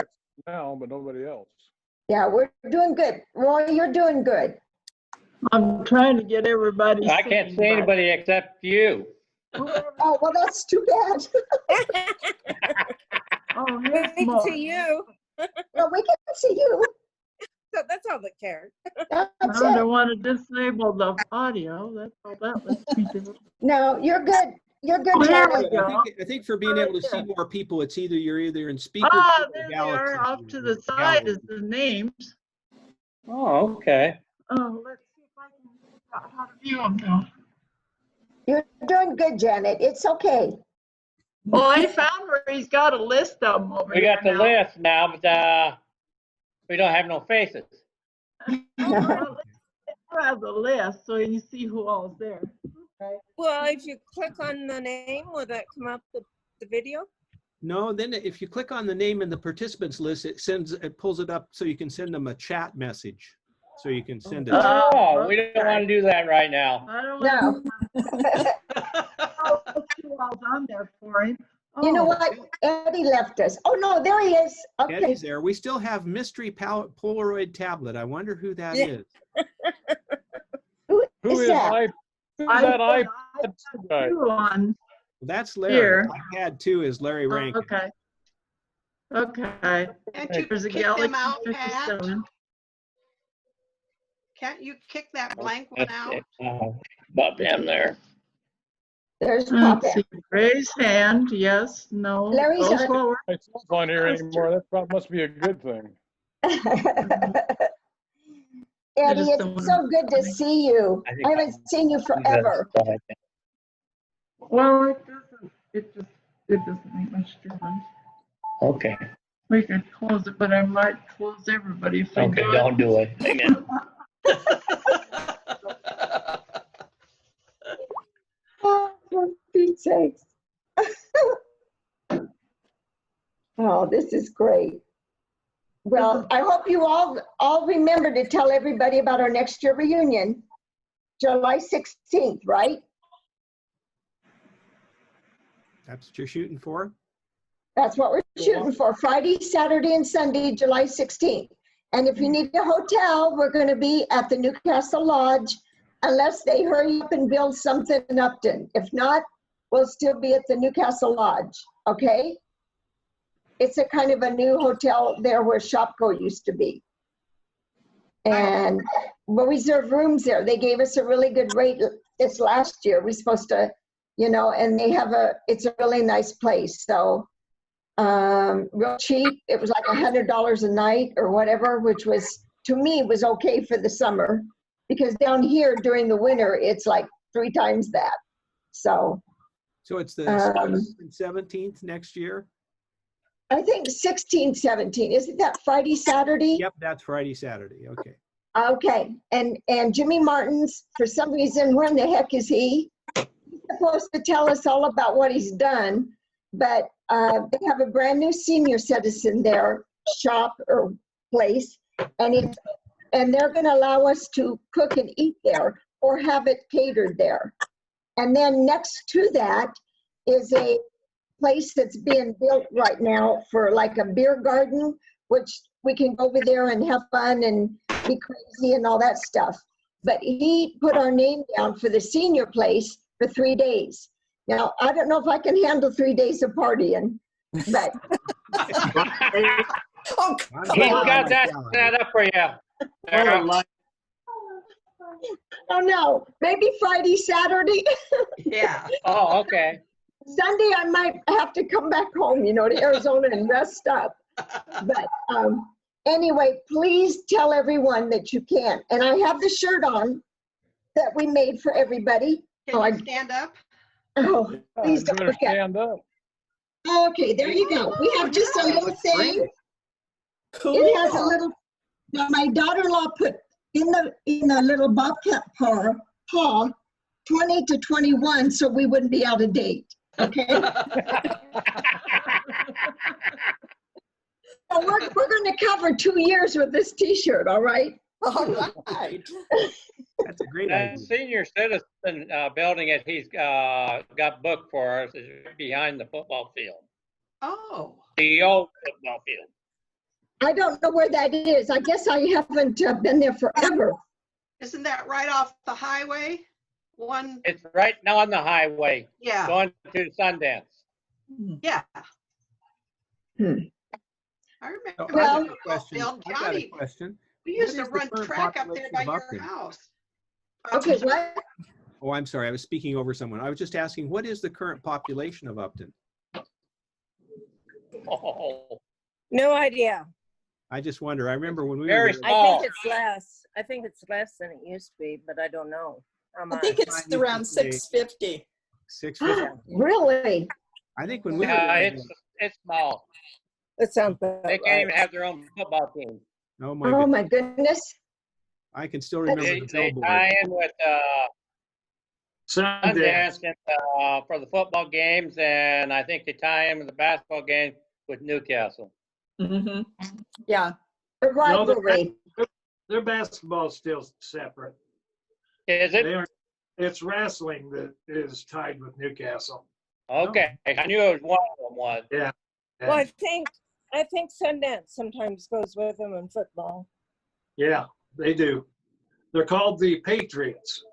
now, but nobody else. Yeah, we're doing good. Roy, you're doing good. I'm trying to get everybody. I can't see anybody except you. Oh, well, that's too bad. Oh, We can see you. No, we can see you. So that's all that cares. That's I it. don't want to disable the audio. That's all that lets me do. No, you're good. You're good, There Janet. we go. I think for being able to see more people, it's you're either in speaker Ah, or there they Galaxy are. Off view to or the side gallery. is the names. Oh, okay. Oh, let's see if I can figure out how to view them now. You're doing good, Janet. It's okay. Well, I found where he's got a list of them over We here got the now. list now, but we don't have no faces. Well, let's have the list so you see who all is there. Well, if you click on the name, will that come up the video? No, then if you click on the name in the participants list, it pulls it up so you can send them a chat message. So you can send it. Oh, we don't want to do that right now. I don't No. you all on there for him. You know Oh, what? Eddie left us. Oh, no, there he is. Okay. Eddie's there. We still have mystery Polaroid tablet. I wonder who that is. Who Who is is that? who's that iPad guy? on. That's Larry. Here. iPad 2 is Larry Rankin. Okay. Okay. Can't you There's a kick Galaxy them out, Pat? 57. Can't you kick that blank one out? About them there. There's Pop. Let's see. Raise hand. Yes. No. Larry's Go on. forward. It's not on here anymore. That probably must be a good thing. Eddie, just it's don't so wanna- good to see you. I haven't seen you forever. Well, it doesn't make much difference. Okay. We could close it, but I might close everybody if we Okay, do don't do it. Amen. Oh, for Pete's sakes. Oh, this is great. Well, I hope you all remember to tell everybody about our next year reunion, July 16th, right? That's what you're shooting for? That's what we're shooting for, Friday, Saturday, and Sunday, July 16th. And if you need a hotel, we're going to be at the Newcastle Lodge, unless they hurry up and build something in Upton. If not, we'll still be at the Newcastle Lodge, okay? It's a kind of a new hotel there where Shopko used to be. And we'll reserve rooms there. They gave us a really good rate this last year. We're supposed to, you know, and they have it's a really nice place. So real cheap. It was like $100 a night or whatever, which was, to me, was okay for the summer. Because down here during the winter, it's like 3 times that. So it's the 16th and 17th next year? I think 16, 17. Isn't that Friday, Saturday? Yep, that's Friday, Saturday. Okay. Okay. And Jimmy Martin's, for some reason, where in the heck is he? He's supposed to tell us all about what he's done, but they have a brand new senior citizen there, shop or place, and they're going to allow us to cook and eat there or have it catered there. And then next to that is a place that's being built right now for like a beer garden, which we can go over there and have fun and be crazy and all that stuff. But he put our name down for the senior place for 3 days. Now, I don't know if I can handle 3 days of partying, but. Oh, he's got that set up for you. Oh, no, maybe Friday, Saturday. Yeah. Oh, okay. Sunday, I might have to come back home, you know, to Arizona and rest up. But anyway, please tell everyone that you can. And I have the shirt on that we made for everybody. Can you stand up? Oh, please don't forget. Stand up. Okay, there you go. We have just a little thing. Cool. It has a little, now my daughter-in-law put in the little Bobcat paw 20 to 21 so we wouldn't be out of date. Okay. So we're going to cover 2 years with this T-shirt, all right? All right. That's a great That idea. senior citizen building that he's got booked for us is behind the football field. Oh. The old football field. I don't know where that is. I guess I haven't been there forever. Isn't that right off the highway? It's right now on the highway. Yeah. Going to Sundance. Yeah. Hmm. I remember. Well, I got a Johnny, question. we used to What is the run current track up there by population of your Upton? house. Okay, what? Oh, I'm sorry. I was speaking over someone. I was just asking, what is the current population of Upton? Oh, No idea. I just wonder. I remember when we Very were there, I small. think it's less. I think it's less than it used to be, but I don't know how I much. think it's around 650. 650. Really? I think when we were Yeah, there, it's small. That sounds about They can't right. even have their own football team. oh my Oh goodness. my goodness. I can still remember They the billboard. tie in with Sundance for the football games, and I think they tie in with the basketball game with Newcastle. Mm-hmm. Yeah. The rivalry. No, their basketball is still separate. Is it? It's wrestling that is tied with Newcastle. Okay, I knew it was one of them was. Yeah. Well, I think Sundance sometimes goes with them in football. Yeah, they do. They're called the Patriots.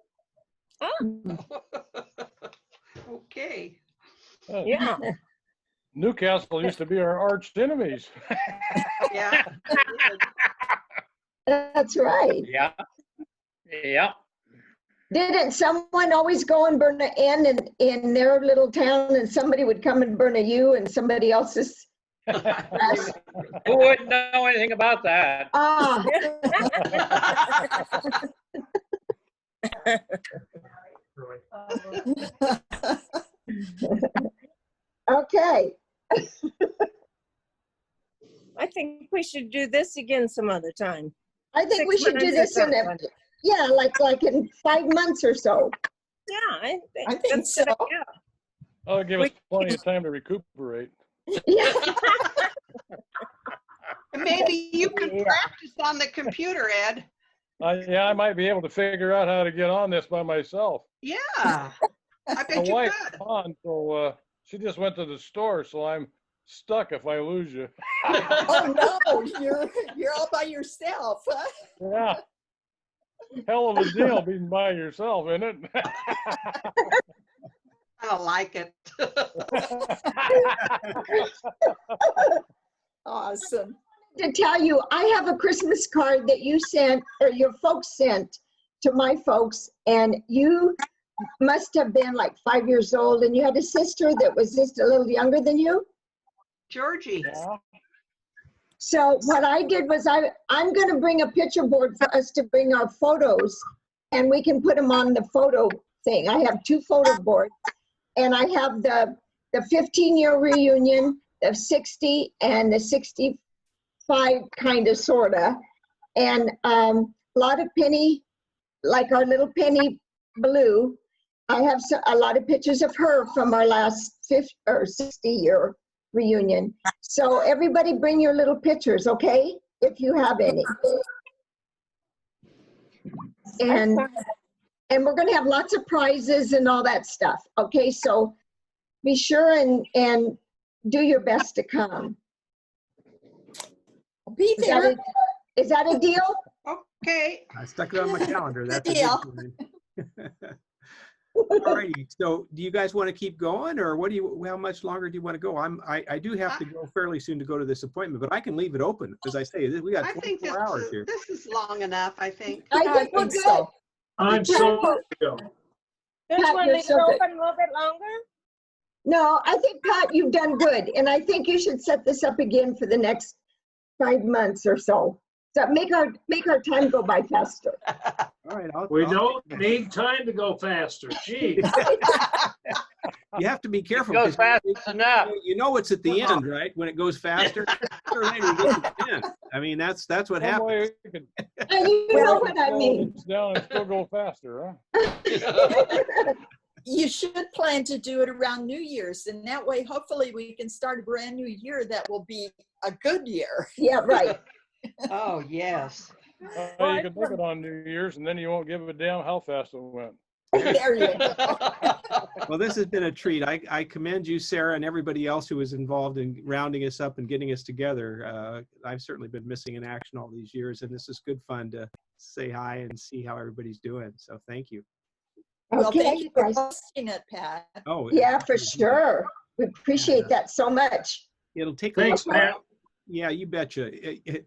Oh. Okay. Yeah. Newcastle used to be our arch enemies. Yeah. That's right. Yeah. Yeah. Didn't someone always go and burn an N in their little town, and somebody would come and burn a U in somebody else's? Who wouldn't know anything about that? Ah. Okay. I think we should do this again some other time. I think we should do this in a, yeah, like in 5 months or so. Yeah, I think so. Yeah. Oh, give us plenty of time to recuperate. Yeah. Maybe you could practice on the computer, Ed. Yeah, I might be able to figure out how to get on this by myself. Yeah, I bet My you wife's could. on, so she just went to the store, so I'm stuck if I lose you. Oh no, you're all by yourself, huh? Yeah. Hell of a deal being by yourself, isn't it? I don't like it. Awesome. To tell you, I have a Christmas card that you sent, or your folks sent to my folks, and you must have been like 5 years old, and you had a sister that was just a little younger than you. Georgie. Yeah. So what I did was I'm going to bring a picture board for us to bring our photos, and we can put them on the photo thing. I have 2 photo boards, and I have the 15-year reunion, the 60 and the 65 kind of sorta, and a lot of Penny, like our little Penny Blue. I have a lot of pictures of her from our last 50 or 60-year reunion. So everybody bring your little pictures, okay? If you have any. And we're gonna have lots of prizes and all that stuff, okay? So be sure and do your best to come. Be there. Is that a deal? Okay. I stuck it on my calendar. That's a deal. good one. All righty. So do you guys want to keep going, or how much longer do you want to go? I do have to go fairly soon to go to this appointment, but I can leave it open. As I say, we got 24 hours here. This is long enough, I think. I think we're good. So. I'm so Don't you want to leave it open a little bit longer? No, I think, Pat, you've done good. And I think you should set this up again for the next 5 months or so. So make our time go by faster. All right. We don't need time to go faster. Gee. You have to be careful. It goes fast enough. You know it's at the end, right? When it goes faster, sooner or later you get to the end. I mean, that's what happens. You know what I mean. Down and still go faster, huh? You should plan to do it around New Year's, and that way, hopefully, we can start a brand new year that will be a good year. Yeah, right. Oh, yes. Well, you can take it on New Year's, and then you won't give a damn how fast it went. There you go. Well, this has been a treat. I commend you, Sarah, and everybody else who was involved in rounding us up and getting us together. I've certainly been missing in action all these years, and this is good fun to say hi and see how everybody's doing. So thank you. Well, Okay, thank you for guys. hosting it, Pat. Oh, Yeah, for sure. We appreciate that so much. It'll take Thanks, a little Pat. while. Yeah, you betcha.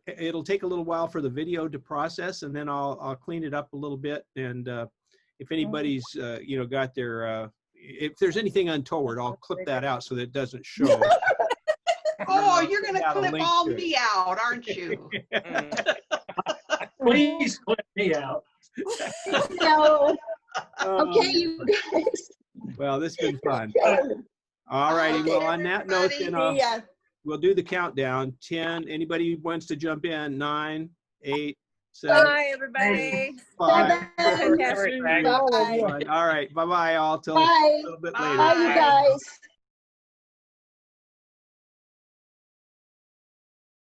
It'll take a little while for the video to process, and then I'll clean it up a little bit. And if anybody's got their if there's anything untoward, I'll clip that out so that it doesn't show. Oh, you're going to Have a clip link all to it. me out, aren't you? Please clip me out. No. Okay, you guys. Well, this has been fun. All righty. Well, on that note, then we'll do the countdown. 10. Anybody who wants to jump in? 9, 8, So, Bye, everybody. bye. Bye-bye. See Bye. all of you. All right. Bye-bye all till Bye. a little bit Bye, later. you guys.